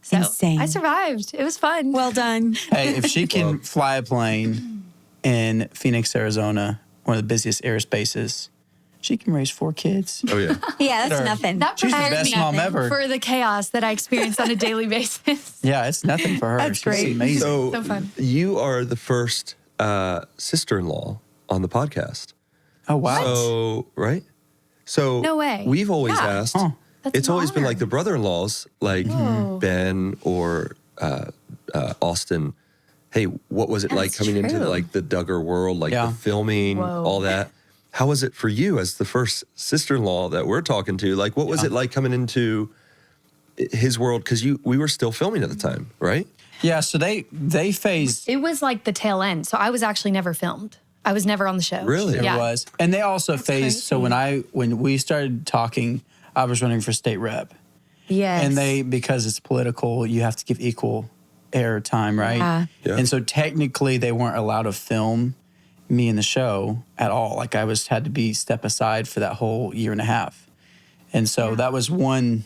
Speaker 3: So
Speaker 1: Insane.
Speaker 3: I survived. It was fun.
Speaker 1: Well done.
Speaker 4: Hey, if she can fly a plane in Phoenix, Arizona, one of the busiest airspaces, she can raise 4 kids.
Speaker 5: Oh, yeah.
Speaker 1: Yeah, that's
Speaker 4: Sure.
Speaker 1: nothing.
Speaker 3: that
Speaker 4: She's the
Speaker 3: prepared
Speaker 4: best
Speaker 3: me
Speaker 4: mom ever.
Speaker 3: for the chaos that I experience on a daily basis.
Speaker 4: Yeah, it's nothing for her.
Speaker 1: That's
Speaker 4: She's
Speaker 1: great.
Speaker 4: amazing.
Speaker 3: So fun.
Speaker 5: You are the first sister-in-law on the podcast.
Speaker 4: Oh, wow.
Speaker 5: So, right? So
Speaker 3: No way.
Speaker 5: We've always
Speaker 3: Yeah.
Speaker 5: asked.
Speaker 4: Huh.
Speaker 3: That's
Speaker 5: It's
Speaker 3: an
Speaker 5: always been
Speaker 3: honor.
Speaker 5: like the brother-in-laws, like Ben or Austin. Hey, what was it like
Speaker 1: That's
Speaker 5: coming into
Speaker 1: true.
Speaker 5: like the Duggar world, like
Speaker 4: Yeah.
Speaker 5: the filming,
Speaker 3: Whoa.
Speaker 5: all that? How was it for you as the first sister-in-law that we're talking to? Like, what was it like coming into his world? Because we were still filming at the time, right?
Speaker 4: Yeah, so they phased.
Speaker 3: It was like the tail end. So I was actually never filmed. I was never on the show.
Speaker 5: Really?
Speaker 4: There
Speaker 3: Yeah.
Speaker 4: was. And they also phased. So when we started talking, I was running for state rep.
Speaker 1: Yes.
Speaker 4: And because it's political, you have to give equal air time, right?
Speaker 1: Yeah.
Speaker 5: Yeah.
Speaker 4: And so technically they weren't allowed to film me in the show at all. Like I had to be step aside for that whole year and a half. And so that was one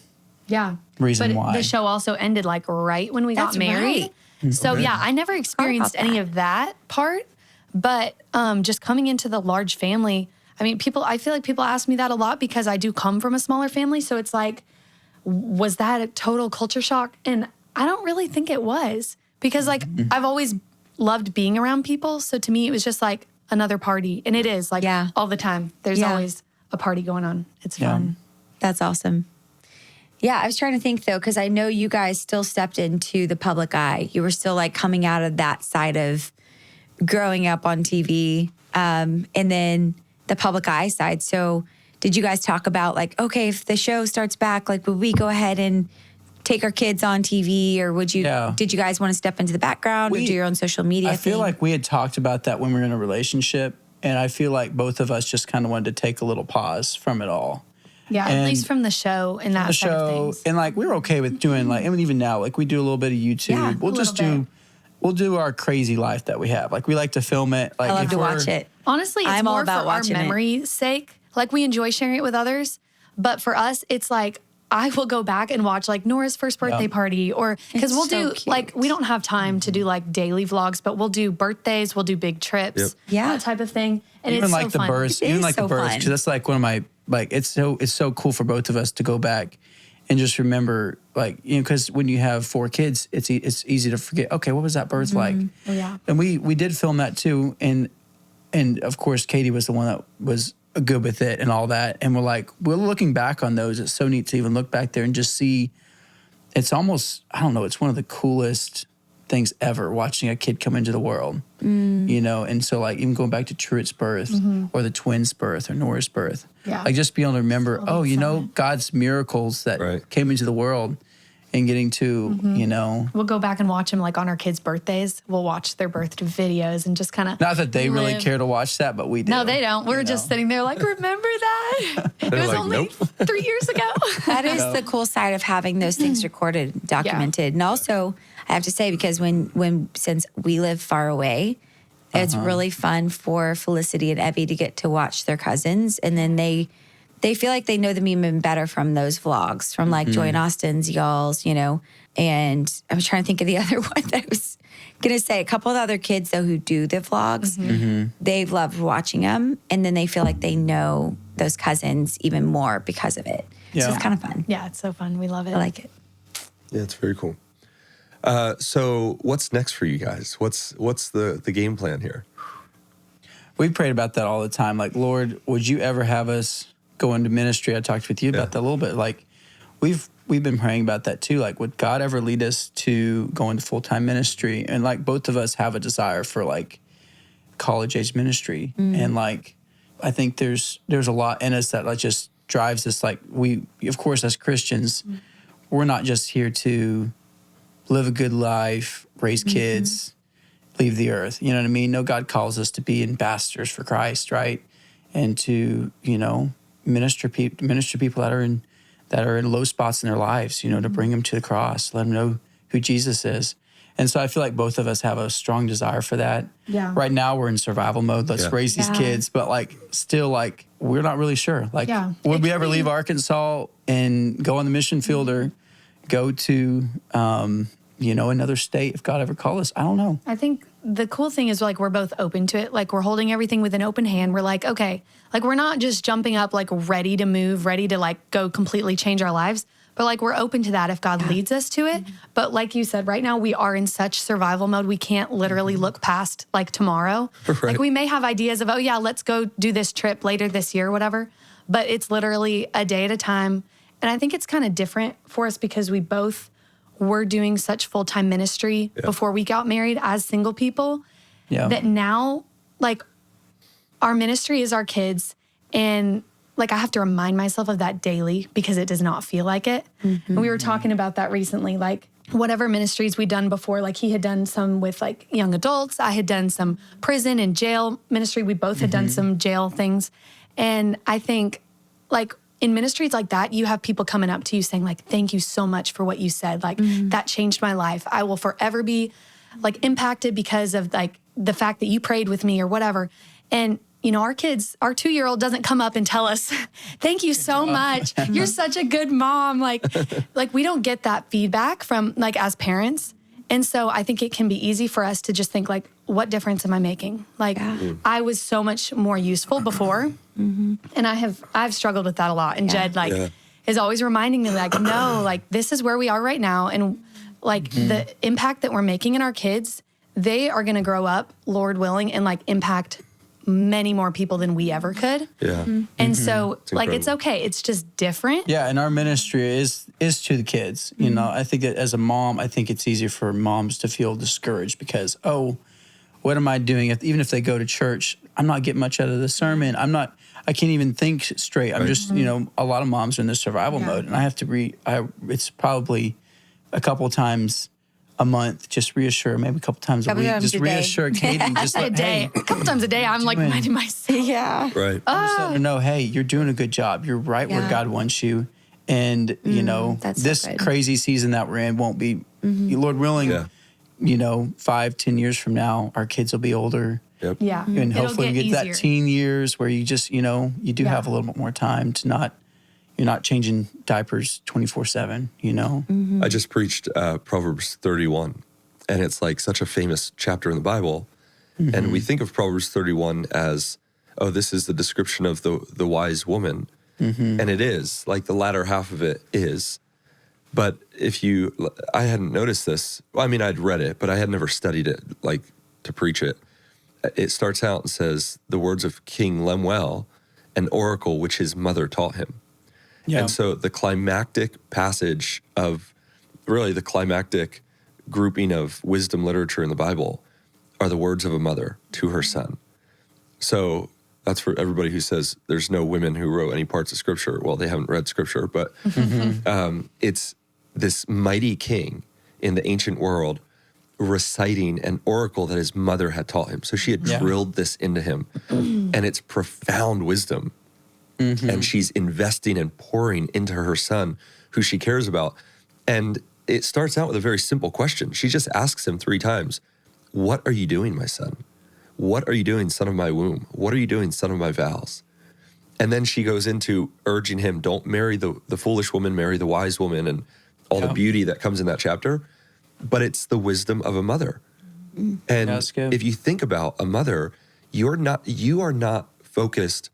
Speaker 3: Yeah.
Speaker 4: reason
Speaker 3: but
Speaker 4: why.
Speaker 3: the show also ended like right when we
Speaker 1: That's
Speaker 3: got married.
Speaker 1: right.
Speaker 3: So yeah, I never experienced
Speaker 1: about
Speaker 3: any
Speaker 1: that.
Speaker 3: of that part. But just coming into the large family, I mean, I feel like people ask me that a lot because I do come from a smaller family. So it's like, was that a total culture shock? And I don't really think it was because like I've always loved being around people. So to me, it was just like another party. And it is like
Speaker 1: Yeah.
Speaker 3: all the time. There's
Speaker 1: Yeah.
Speaker 3: always a party going on. It's fun.
Speaker 1: That's awesome. Yeah, I was trying to think though, because I know you guys still stepped into the public eye. You were still like coming out of that side of growing up on TV, and then the public eye side. So did you guys talk about like, okay, if the show starts back, like would we go ahead and take our kids on TV, or would you?
Speaker 4: Yeah.
Speaker 1: Did you guys want to step into the background or do your own social media?
Speaker 4: I feel like we had talked about that when we were in a relationship, and I feel like both of us just kind of wanted to take a little pause from it all.
Speaker 3: Yeah,
Speaker 4: And
Speaker 3: at least from the show and that side of things.
Speaker 4: And like we were okay with doing like, I mean, even now, like we do a little bit of YouTube.
Speaker 1: Yeah,
Speaker 4: We'll do our crazy life that we have. Like we like to film it. Like
Speaker 1: I love to watch it.
Speaker 3: Honestly, it's
Speaker 1: I'm all
Speaker 3: more
Speaker 1: about
Speaker 3: for our
Speaker 1: watching it.
Speaker 3: memory's sake. Like we enjoy sharing it with others, but for us, it's like I will go back and watch like Nora's first birthday party, or because we'll
Speaker 1: so
Speaker 3: do
Speaker 1: cute.
Speaker 3: like we don't have time to do like daily vlogs, but we'll do birthdays, we'll do big trips,
Speaker 1: Yeah.
Speaker 3: that type of thing, and
Speaker 4: even
Speaker 3: it's
Speaker 4: like
Speaker 3: so
Speaker 4: the
Speaker 3: fun.
Speaker 4: births,
Speaker 1: It
Speaker 4: even
Speaker 1: is
Speaker 4: like
Speaker 1: so
Speaker 4: the births,
Speaker 1: fun.
Speaker 4: because that's like one of my like it's so cool for both of us to go back and just remember, like, you know, because when you have 4 kids, it's easy to forget. Okay, what was that birth like?
Speaker 3: Oh, yeah.
Speaker 4: And we did film that too, and of course Katie was the one that was good with it and all that. And we're looking back on those. It's so neat to even look back there and just see. It's almost, I don't know, it's one of the coolest things ever watching a kid come into the world, you know? And so like even going back to Truett's birth or the twins' birth or Nora's birth,
Speaker 3: Yeah.
Speaker 4: like just being able to remember,
Speaker 3: All
Speaker 4: you know,
Speaker 3: excitement.
Speaker 4: God's miracles that came into the world and getting to, you know.
Speaker 3: We'll go back and watch them like on our kids' birthdays. We'll watch their birthday videos and just kind of.
Speaker 4: Not that they really care to watch that, but we do.
Speaker 3: No, they don't. We're
Speaker 4: you
Speaker 3: just
Speaker 4: know?
Speaker 3: sitting there like, remember that? It was
Speaker 5: like,
Speaker 3: only
Speaker 5: nope.
Speaker 3: 3 years ago.
Speaker 1: That is the cool side of having those things recorded, documented. And also, I have to say, because since we live far away, it's really fun for Felicity and Evie to get to watch their cousins. And then they feel like they know them even better from those vlogs, from like Joy and Austin's, y'all's, you know. And I'm trying to think of the other one that I was going to say. A couple of the other kids, though, who do the vlogs, they've loved watching them. And then they feel like they know those cousins even more because of it. So
Speaker 4: Yeah.
Speaker 1: it's kind of fun.
Speaker 3: Yeah, it's so fun. We love it.
Speaker 1: I like it.
Speaker 5: Yeah, it's very cool. So what's next for you guys? What's the game plan here?
Speaker 4: We prayed about that all the time. Like, Lord, would you ever have us go into ministry? I talked with you about that a little bit. Like, we've been praying about that too. Like, would God ever lead us to go into full-time ministry? And like, both of us have a desire for like college-age ministry. And like, I think there's a lot in us that like just drives us. Like, we, of course, as Christians, we're not just here to live a good life, raise kids, leave the earth. You know what I mean? No, God calls us to be ambassadors for Christ, right? And to, you know, minister people that are in low spots in their lives, you know, to bring them to the cross, let them know who Jesus is. And so I feel like both of us have a strong desire for that.
Speaker 3: Yeah.
Speaker 4: Right now we're in survival mode. Let's raise these kids, but like still like we're not really sure. Like would we ever leave Arkansas and go on the mission field or go to you know, another state if God ever called us? I don't know.
Speaker 3: I think the cool thing is like we're both open to it. Like we're holding everything with an open hand. We're like, okay, like we're not just jumping up like ready to move, ready to like go completely change our lives. But like we're open to that if God leads us to it. But like you said, right now we are in such survival mode. We can't literally look past like tomorrow. Like we may have ideas of, oh yeah, let's go do this trip later this year or whatever. But it's literally a day at a time. And I think it's kind of different for us because we both were doing such full-time ministry before we got married as single people. That now like our ministry is our kids, and like I have to remind myself of that daily because it does not feel like it. And we were talking about that recently, like whatever ministries we'd done before, like he had done some with like young adults. I had done some prison and jail ministry. We both had done some jail things. And I think like in ministries like that, you have people coming up to you saying like, thank you so much for what you said. Like that changed my life. I will forever be like impacted because of like the fact that you prayed with me or whatever. And you know, our kids, our 2-year-old doesn't come up and tell us, thank you so much. You're such a good mom. Like we don't get that feedback from like as parents. And so I think it can be easy for us to just think like, what difference am I making? Like I was so much more useful before. And I've struggled with that a lot. And Jed is always reminding me like, no, like this is where we are right now. And like the impact that we're making in our kids, they are going to grow up, Lord willing, and like impact many more people than we ever could.
Speaker 5: Yeah.
Speaker 3: And so, like, it's
Speaker 5: incredible.
Speaker 3: okay. It's just different.
Speaker 4: Yeah, and our ministry is to the kids. You know, I think that as a mom, I think it's easier for moms to feel discouraged because, what am I doing? Even if they go to church, I'm not getting much out of the sermon. I can't even think straight. I'm just, a lot of moms are in this survival mode, and I have to it's probably a couple times a month, just reassure, maybe a couple times a week, just reassure Katey, just
Speaker 3: A
Speaker 4: like,
Speaker 3: day, a couple times a day, I'm like reminding myself.
Speaker 1: Yeah.
Speaker 5: Right.
Speaker 4: just let her know, hey, you're doing a good job. You're right where God wants you. And,
Speaker 1: that's so
Speaker 4: this
Speaker 1: good.
Speaker 4: crazy season that we're in won't be, Lord willing,
Speaker 5: Yeah.
Speaker 4: 5-10 years from now, our kids will be older.
Speaker 5: Yep.
Speaker 3: Yeah.
Speaker 4: And
Speaker 3: It'll
Speaker 4: hopefully we get
Speaker 3: easier.
Speaker 4: that teen years where you just, you do have a little bit more time to you're not changing diapers 24/7,
Speaker 5: I just preached Proverbs 31, and it's like such a famous chapter in the Bible. And we think of Proverbs 31 as, this is the description of the wise woman. And it is, like the latter half of it is. But I hadn't noticed this. Well, I mean, I'd read it, but I had never studied it, like to preach it. It starts out and says, the words of King Lemuel, an oracle which his mother taught him.
Speaker 4: Yeah.
Speaker 5: And so the climactic passage of, really the climactic grouping of wisdom literature in the Bible are the words of a mother to her son. So that's for everybody who says there's no women who wrote any parts of Scripture. Well, they haven't read Scripture, but it's this mighty king in the ancient world reciting an oracle that his mother had taught him. So she had drilled this into him, and it's profound wisdom. And she's investing and pouring into her son, who she cares about. And it starts out with a very simple question. She just asks him 3 times, "What are you doing, my son? What are you doing, son of my womb? What are you doing, son of my vows?" And then she goes into urging him, don't marry the foolish woman, marry the wise woman, and all the beauty that comes in that chapter. But it's the wisdom of a mother. And
Speaker 4: That's good.
Speaker 5: if you think about a mother, you are not focused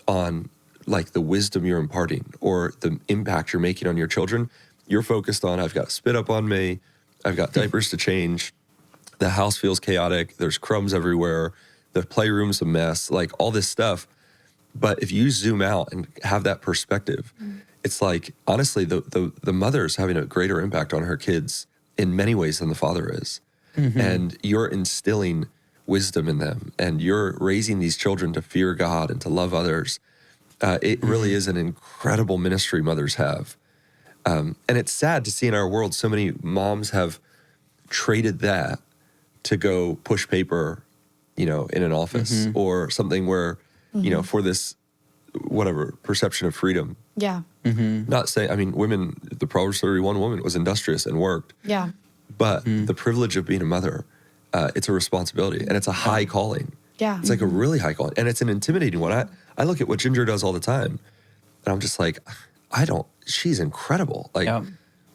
Speaker 5: on like the wisdom you're imparting or the impact you're making on your children. You're focused on, I've got spit up on me, I've got diapers to change, the house feels chaotic, there's crumbs everywhere, the playroom's a mess, like all this stuff. But if you zoom out and have that perspective, it's like, honestly, the mother's having a greater impact on her kids in many ways than the father is. And you're instilling wisdom in them, and you're raising these children to fear God and to love others. It really is an incredible ministry mothers have. And it's sad to see in our world so many moms have traded that to go push paper, in an office or something where, for this, whatever, perception of freedom.
Speaker 3: Yeah.
Speaker 5: Not saying, I mean, women, the Proverbs 31 woman was industrious and worked.
Speaker 3: Yeah.
Speaker 5: But the privilege of being a mother, it's a responsibility, and it's a high calling.
Speaker 3: Yeah.
Speaker 5: It's like a really high calling, and it's an intimidating one. I look at what Jinger does all the time, and I'm just like, she's incredible. Like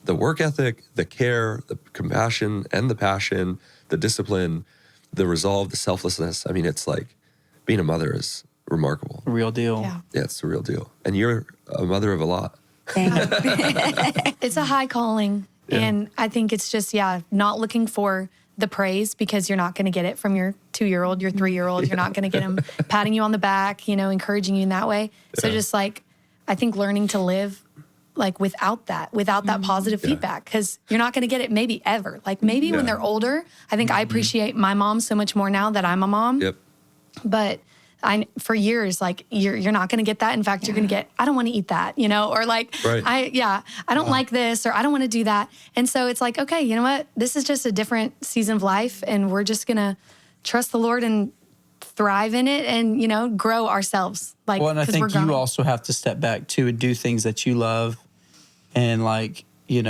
Speaker 5: the work ethic, the care, the compassion, and the passion, the discipline, the resolve, the selflessness. I mean, it's like being a mother is remarkable.
Speaker 4: Real deal.
Speaker 3: Yeah.
Speaker 5: Yeah, it's the real deal. And you're a mother of a lot.
Speaker 3: It's a high calling.
Speaker 5: Yeah.
Speaker 3: And I think it's just, not looking for the praise because you're not going to get it from your 2-year-old, your 3-year-old. You're not going to get them patting you on the back, encouraging you in that way. So just like, I think learning to live like without that positive feedback, because you're not going to get it maybe ever. Like maybe when they're older, I think I appreciate my mom so much more now that I'm a mom.
Speaker 5: Yep.
Speaker 3: But for years, like you're not going to get that. In fact, you're going to get, I don't want to eat that, or like,
Speaker 5: Right.
Speaker 3: I don't like this, or I don't want to do that. And so it's like, okay, you know what? This is just a different season of life, and we're just going to trust the Lord and thrive in it and, grow ourselves. Like,
Speaker 4: Well, and I
Speaker 3: 'cause
Speaker 4: think
Speaker 3: we're
Speaker 4: you
Speaker 3: growing.
Speaker 4: also have to step back too and do things that you love. And like, you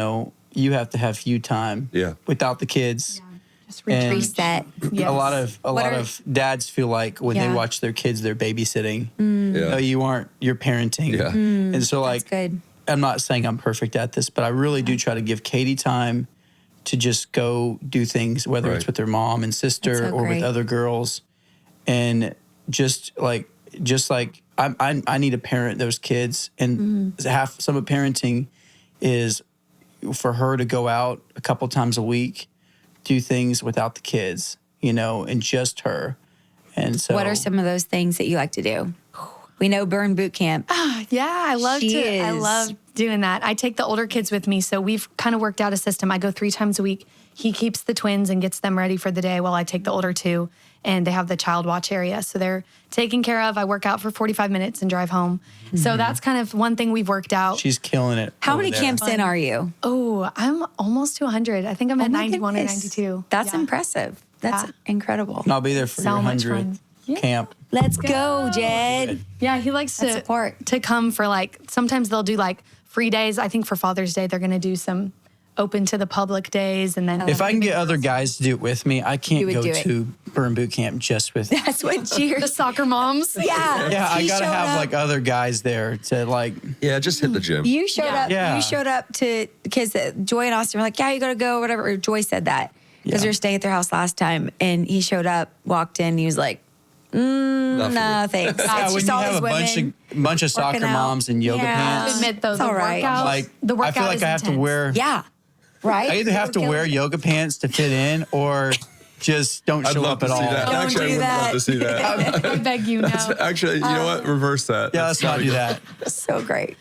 Speaker 4: have to have you time without the kids.
Speaker 1: Just
Speaker 4: And
Speaker 1: reset.
Speaker 3: Yes.
Speaker 4: A lot of dads feel like when they watch their kids, they're babysitting.
Speaker 5: Yeah.
Speaker 4: No, you aren't. You're parenting.
Speaker 5: Yeah.
Speaker 4: And so like,
Speaker 1: That's good.
Speaker 4: I'm not saying I'm perfect at this, but I really do try to give Katey time to just go do things, whether it's with their mom and sister
Speaker 1: That's so
Speaker 4: or with
Speaker 1: great.
Speaker 4: other girls. And just like I need to parent those kids. And some of parenting is for her to go out a couple times a week, do things without the kids, and just her. And so,
Speaker 1: What are some of those things that you like to do? We know Burn Boot Camp.
Speaker 3: Yeah, I love doing that. I take the older kids with me, so we've kind of worked out a system. I go 3 times a week. He keeps the twins and gets them ready for the day while I take the older 2, and they have the child watch area. So they're taken care of. I work out for 45 minutes and drive home. So that's kind of one thing we've worked out.
Speaker 4: she's killing it.
Speaker 1: How
Speaker 4: over
Speaker 1: many
Speaker 4: there.
Speaker 1: camps in are you?
Speaker 3: Oh, I'm almost to 100. I think I'm at
Speaker 1: Oh my
Speaker 3: 91
Speaker 1: goodness.
Speaker 3: or 92.
Speaker 1: That's
Speaker 3: Yeah.
Speaker 1: impressive. That's
Speaker 3: Yeah.
Speaker 1: incredible.
Speaker 4: And I'll be there for
Speaker 3: So
Speaker 4: your
Speaker 3: much
Speaker 4: 100th
Speaker 3: fun. Yeah.
Speaker 4: camp.
Speaker 1: Let's go, Jed.
Speaker 3: Yeah, he likes
Speaker 1: That's support.
Speaker 3: to come for like, sometimes they'll do like free days. I think for Father's Day, they're going to do some open to the public days. And then
Speaker 4: If I can get other guys to do it with me, I
Speaker 1: You
Speaker 4: can't
Speaker 1: would
Speaker 4: go
Speaker 1: do it.
Speaker 4: to Burn Boot Camp just with.
Speaker 1: That's what
Speaker 3: the
Speaker 1: cheers.
Speaker 3: soccer moms.
Speaker 1: Yeah.
Speaker 4: Yeah, I
Speaker 1: He
Speaker 4: gotta
Speaker 1: showed
Speaker 4: have
Speaker 1: up.
Speaker 4: like other guys there to like.
Speaker 5: Yeah, just hit the gym.
Speaker 1: You showed
Speaker 3: Yeah.
Speaker 1: up.
Speaker 4: Yeah.
Speaker 1: You showed up to because Joy and Austin were like, "Yeah, you gotta go," whatever. Or Joy said that because we
Speaker 4: Yeah.
Speaker 1: were staying at their house last time, and he showed up, walked in, he was like,
Speaker 5: Not for
Speaker 1: "No,
Speaker 5: me.
Speaker 1: thanks."
Speaker 4: Yeah,
Speaker 1: It's
Speaker 4: when
Speaker 1: just
Speaker 4: you
Speaker 1: all
Speaker 4: have
Speaker 1: these
Speaker 4: a
Speaker 1: women
Speaker 4: bunch of soccer
Speaker 1: working out.
Speaker 4: moms in yoga
Speaker 1: Yeah.
Speaker 4: pants,
Speaker 3: Admit though,
Speaker 1: It's
Speaker 3: the
Speaker 1: all right.
Speaker 3: workout,
Speaker 4: like
Speaker 3: the
Speaker 4: I
Speaker 3: workout
Speaker 4: feel like
Speaker 3: is
Speaker 4: I have to
Speaker 3: intense.
Speaker 4: wear.
Speaker 1: Yeah, right.
Speaker 4: I either have to wear yoga pants to fit in or just don't
Speaker 5: I'd
Speaker 4: show
Speaker 5: love
Speaker 4: up
Speaker 5: to
Speaker 4: at
Speaker 5: see
Speaker 4: all.
Speaker 5: that.
Speaker 1: Don't
Speaker 5: Actually, I
Speaker 1: do
Speaker 5: would love
Speaker 1: that.
Speaker 5: to see that.
Speaker 3: I beg you, no.
Speaker 5: Actually, you know what? Reverse that.
Speaker 4: Yeah, let's not do that.
Speaker 1: So great.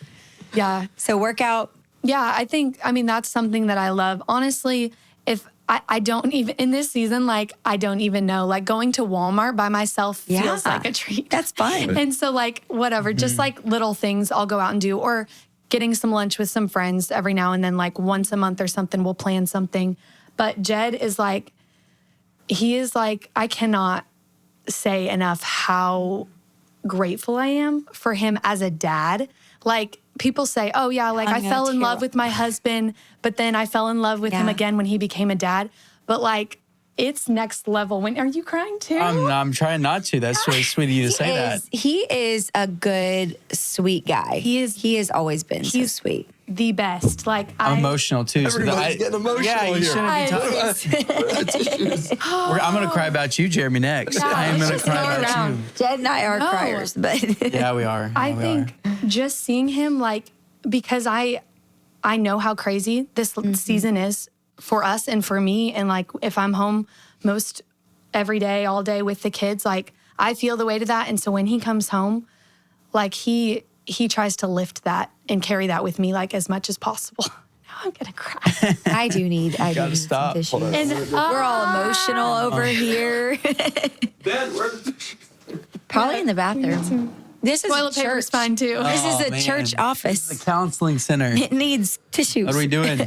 Speaker 3: Yeah.
Speaker 1: So workout.
Speaker 3: Yeah, I mean, that's something that I love. Honestly, if I don't even, in this season, like, I don't even know, like going to Walmart by myself feels
Speaker 1: Yeah.
Speaker 3: like a treat.
Speaker 1: That's fun.
Speaker 3: And so like, whatever, just like little things I'll go out and do, or getting some lunch with some friends every now and then, like once a month or something, we'll plan something. But Jed is like, he is like, I cannot say enough how grateful I am for him as a dad. Like, people say, oh, yeah, like I
Speaker 1: I'm gonna
Speaker 3: fell in
Speaker 1: tear
Speaker 3: love
Speaker 1: up.
Speaker 3: with my husband, but then I fell in love with him
Speaker 1: Yeah.
Speaker 3: again when he became a dad. But like, it's next level. When are you crying too?
Speaker 4: I'm trying not to. That's really sweet of you to say that.
Speaker 1: He is a good, sweet guy.
Speaker 3: He is-
Speaker 1: He has always been so
Speaker 3: he's
Speaker 1: sweet.
Speaker 3: The best. Like,
Speaker 4: I'm emotional too.
Speaker 5: Everybody's getting emotional
Speaker 4: Yeah, you
Speaker 5: here.
Speaker 4: shouldn't be talking. I'm gonna cry about you, Jeremy. Next,
Speaker 3: Yeah,
Speaker 4: I am
Speaker 3: let's
Speaker 4: gonna
Speaker 3: just
Speaker 4: cry
Speaker 3: go
Speaker 4: about
Speaker 3: around.
Speaker 1: Jed and I are
Speaker 3: No.
Speaker 1: criers, but
Speaker 4: you. Yeah, we are.
Speaker 3: I
Speaker 4: Yeah, we
Speaker 3: think just seeing him, like, because I know how crazy this season is for us and for me. And like, if I'm home most every day, all day with the kids, like, I feel the weight of that. And so when he comes home, like, he tries to lift that and carry that with me, like, as much as possible. Now I'm gonna cry.
Speaker 1: I do need
Speaker 4: Gotta
Speaker 1: some
Speaker 4: stop.
Speaker 1: tissues.
Speaker 4: Hold on.
Speaker 3: And
Speaker 1: We're all emotional over here. Probably in the bathroom. This is
Speaker 3: toilet
Speaker 1: a church.
Speaker 3: paper's fine too.
Speaker 1: This is
Speaker 4: Oh,
Speaker 1: a
Speaker 4: man.
Speaker 1: church
Speaker 4: The
Speaker 1: office.
Speaker 4: counseling center.
Speaker 1: It needs tissues.
Speaker 4: What are we doing?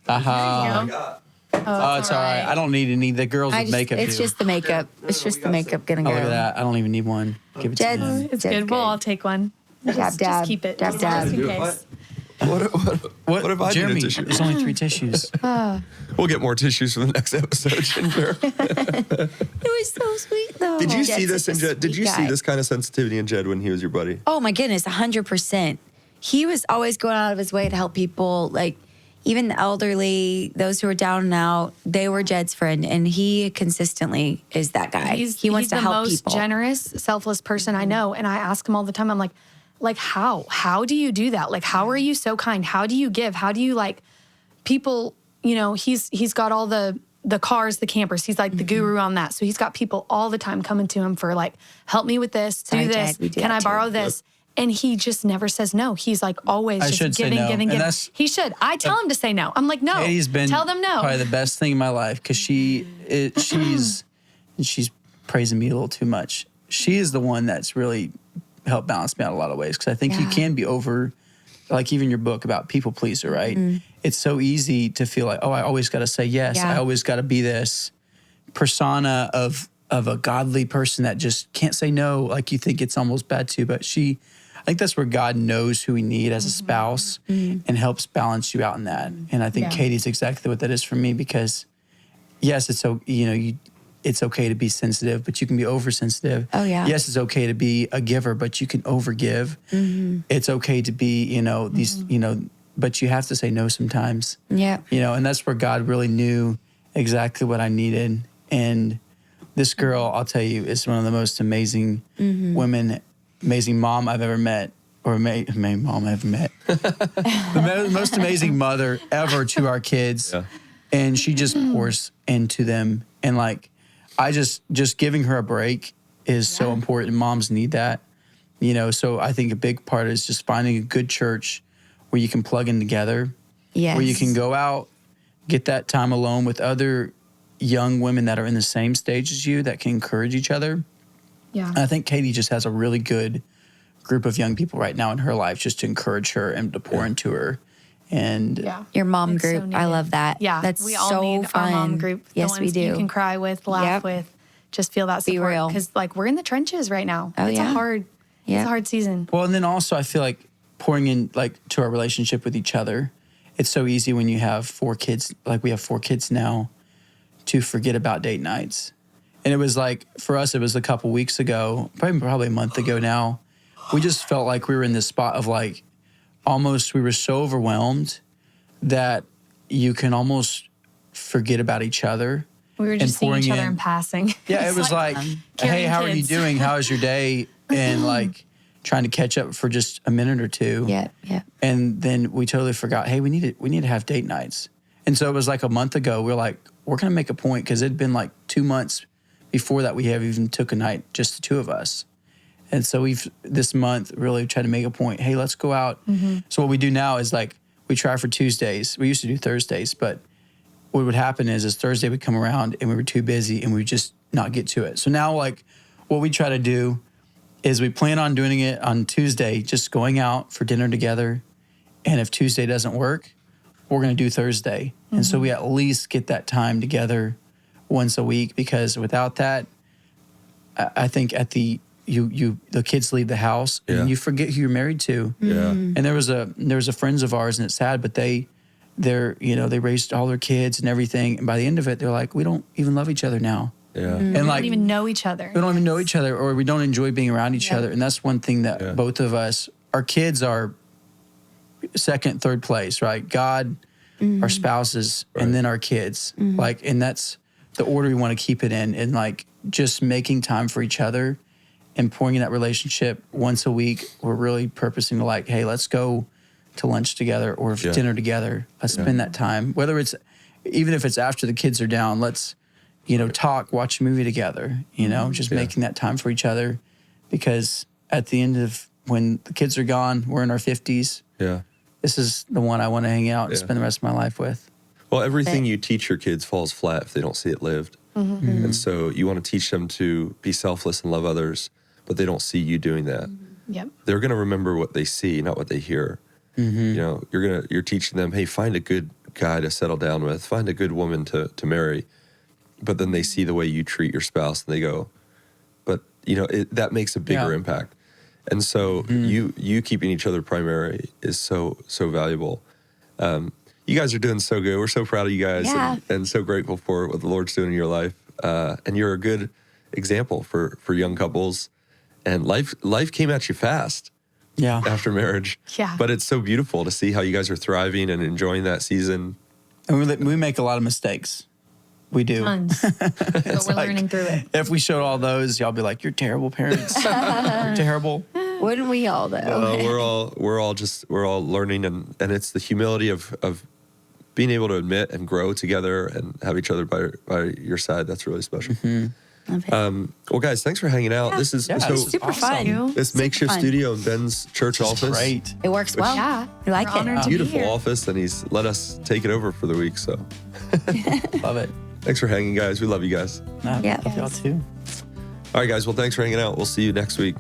Speaker 4: Aha. Oh, it's all right. I don't need any. The girls with makeup
Speaker 1: it's
Speaker 4: do.
Speaker 1: just the makeup. It's just the makeup gonna go.
Speaker 4: Oh, look at that. I don't even need one. Give it to
Speaker 1: Jed's,
Speaker 4: them.
Speaker 3: It's
Speaker 1: Jed's
Speaker 3: good. We'll all take one.
Speaker 1: Dab,
Speaker 3: Just
Speaker 1: dab.
Speaker 3: keep it.
Speaker 1: Dab,
Speaker 3: Just
Speaker 1: dab.
Speaker 3: in case.
Speaker 5: What if I
Speaker 4: Jeremy,
Speaker 5: need a tissue?
Speaker 4: there's only 3 tissues.
Speaker 5: We'll get more tissues for the next episode, Jinger.
Speaker 1: It was so sweet though.
Speaker 5: Did you
Speaker 1: Jed's
Speaker 5: see this
Speaker 1: such
Speaker 5: in
Speaker 1: a
Speaker 5: Jed? Did
Speaker 1: sweet
Speaker 5: you see
Speaker 1: guy.
Speaker 5: this kind of sensitivity in Jed when he was your buddy?
Speaker 1: Oh my goodness, 100%. He was always going out of his way to help people, like even the elderly, those who are down and out. They were Jed's friend, and he consistently is that guy. He wants to help
Speaker 3: He's the
Speaker 1: people.
Speaker 3: most generous, selfless person I know, and I ask him all the time. I'm like how? How do you do that? Like, how are you so kind? How do you give? How do you like people? You know, he's got all the cars, the campers. He's like the guru on that. So he's got people all the time coming to him for like, help me with this,
Speaker 1: Sorry,
Speaker 3: do
Speaker 1: Jed,
Speaker 3: this.
Speaker 1: we do
Speaker 3: Can
Speaker 1: that
Speaker 3: I
Speaker 1: too.
Speaker 3: borrow this? And he just never says no. He's like always
Speaker 4: I
Speaker 3: just
Speaker 4: should say
Speaker 3: giving,
Speaker 4: no.
Speaker 3: giving,
Speaker 4: And
Speaker 3: giving.
Speaker 4: that's-
Speaker 3: He should. I tell him to say no. I'm like, no.
Speaker 4: Katie's been
Speaker 3: Tell them no.
Speaker 4: probably the best thing in my life because she's praising me a little too much. She is the one that's really helped balance me out a lot of ways because I think you
Speaker 1: Yeah.
Speaker 4: can be over, like even your book about people pleaser, right? It's so easy to feel like, oh, I always got to say yes.
Speaker 1: Yeah.
Speaker 4: I always got to be this persona of a godly person that just can't say no. Like you think it's almost bad too, but I think that's where God knows who we need as a spouse and helps balance you out in that. And I think
Speaker 3: Yeah.
Speaker 4: Katie's exactly what that is for me because yes, it's so it's okay to be sensitive, but you can be oversensitive.
Speaker 1: Oh, yeah.
Speaker 4: Yes, it's okay to be a giver, but you can overgive. It's okay to be, but you have to say no sometimes.
Speaker 1: Yeah.
Speaker 4: And that's where God really knew exactly what I needed. And this girl, I'll tell you, is one of the most amazing women, amazing mom I've ever met, or mom I've met. The most amazing mother ever to our kids.
Speaker 5: Yeah.
Speaker 4: And she just pours into them. And like, I just giving her a break is so important. Moms need that, you know. So I think a big part is just finding a good church where you can plug in together, where you can go out, get that time alone with other young women that are in the same stage as you that can encourage each other.
Speaker 3: Yeah.
Speaker 4: And I think Katey just has a really good group of young people right now in her life just to encourage her and to pour into her. And
Speaker 1: your mom
Speaker 3: It's so
Speaker 1: group, I
Speaker 3: needed.
Speaker 1: love that.
Speaker 3: Yeah,
Speaker 1: That's
Speaker 3: we all
Speaker 1: so
Speaker 3: need
Speaker 1: fun.
Speaker 3: our mom group. The
Speaker 1: Yes, we
Speaker 3: ones
Speaker 1: do.
Speaker 3: You can cry with, laugh with, just feel that
Speaker 1: Be
Speaker 3: support.
Speaker 1: real.
Speaker 3: Because like we're in the trenches right now.
Speaker 1: Oh,
Speaker 3: It's a hard season.
Speaker 4: well, and then also I feel like pouring in like to our relationship with each other. It's so easy when you have 4 kids, like we have 4 kids now, to forget about date nights. And it was like, for us, it was a couple weeks ago, probably a month ago now. We just felt like we were in this spot of like, almost, we were so overwhelmed that you can almost forget about each other.
Speaker 3: We were just seeing
Speaker 4: pouring
Speaker 3: each other
Speaker 4: in.
Speaker 3: in passing.
Speaker 4: Yeah, it was like, hey,
Speaker 3: carrying
Speaker 4: how are you
Speaker 3: kids.
Speaker 4: doing? How is your day? And like trying to catch up for just a minute or two.
Speaker 1: Yeah.
Speaker 4: And then we totally forgot, hey, we need to have date nights. And so it was like a month ago, we're like, we're going to make a point, because it'd been like 2 months before that we have even took a night, just the 2 of us. And so we've this month really tried to make a point, hey, let's go out. So what we do now is like, we try for Tuesdays. We used to do Thursdays, but what would happen is Thursday would come around and we were too busy and we would just not get to it. So now like what we try to do is we plan on doing it on Tuesday, just going out for dinner together. And if Tuesday doesn't work, we're going to do Thursday. And so we at least get that time together once a week, because without that, I think at the kids leave the house and you forget who you're married to.
Speaker 5: Yeah.
Speaker 4: And there was a friends of ours, and it's sad, but they raised all their kids and everything. And by the end of it, they're like, we don't even love each other now.
Speaker 5: Yeah.
Speaker 4: And
Speaker 3: We
Speaker 4: like,
Speaker 3: don't even know each other.
Speaker 4: we don't even know each other, or we don't enjoy being around each other. And that's one thing that both of us, our kids are second, third place, right? God, our spouses, and then our kids. Like, and that's the order we want to keep it in. And like just making time for each other and pouring in that relationship once a week. We're really purposing to like, hey, let's go to lunch together or dinner together. Let's spend that time. Whether it's, even if it's after the kids are down, let's, talk, watch a movie together, just making that time for each other. Because at the end of, when the kids are gone, we're in our 50s.
Speaker 5: Yeah.
Speaker 4: This is the one I want to hang out and spend the rest of my life with.
Speaker 5: Well, everything you teach your kids falls flat if they don't see it lived. And so you want to teach them to be selfless and love others, but they don't see you doing that.
Speaker 3: Yep.
Speaker 5: They're going to remember what they see, not what they hear. You're teaching them, hey, find a good guy to settle down with, find a good woman to marry. But then they see the way you treat your spouse and they go, but that makes a bigger impact. And so you keeping each other primary is so valuable. You guys are doing so good. We're so proud of you guys and so grateful for what the Lord's doing in your life. And you're a good example for young couples. And life came at you fast after marriage.
Speaker 3: Yeah.
Speaker 5: But it's so beautiful to see how you guys are thriving and enjoying that season.
Speaker 4: And we make a lot of mistakes. We do.
Speaker 3: Tons. But we're learning through it.
Speaker 4: If we showed all those, y'all be like, you're terrible parents. You're terrible.
Speaker 1: Wouldn't we all though?
Speaker 5: We're all learning, and it's the humility of being able to admit and grow together and have each other by your side. That's really special. Well, guys, thanks for hanging out. This is
Speaker 1: super fun.
Speaker 5: This makekshift studio in Ben's church office.
Speaker 4: Great.
Speaker 1: It works well.
Speaker 3: Yeah.
Speaker 1: We like
Speaker 3: We're honored
Speaker 1: it.
Speaker 3: to be
Speaker 5: Beautiful
Speaker 3: here.
Speaker 5: office, and he's let us take it over for the week. So
Speaker 4: Love it.
Speaker 5: thanks for hanging, guys. We love you guys.
Speaker 4: I
Speaker 1: Yeah.
Speaker 4: love y'all too.
Speaker 5: All right, guys. Well, thanks for hanging out. We'll see you next week.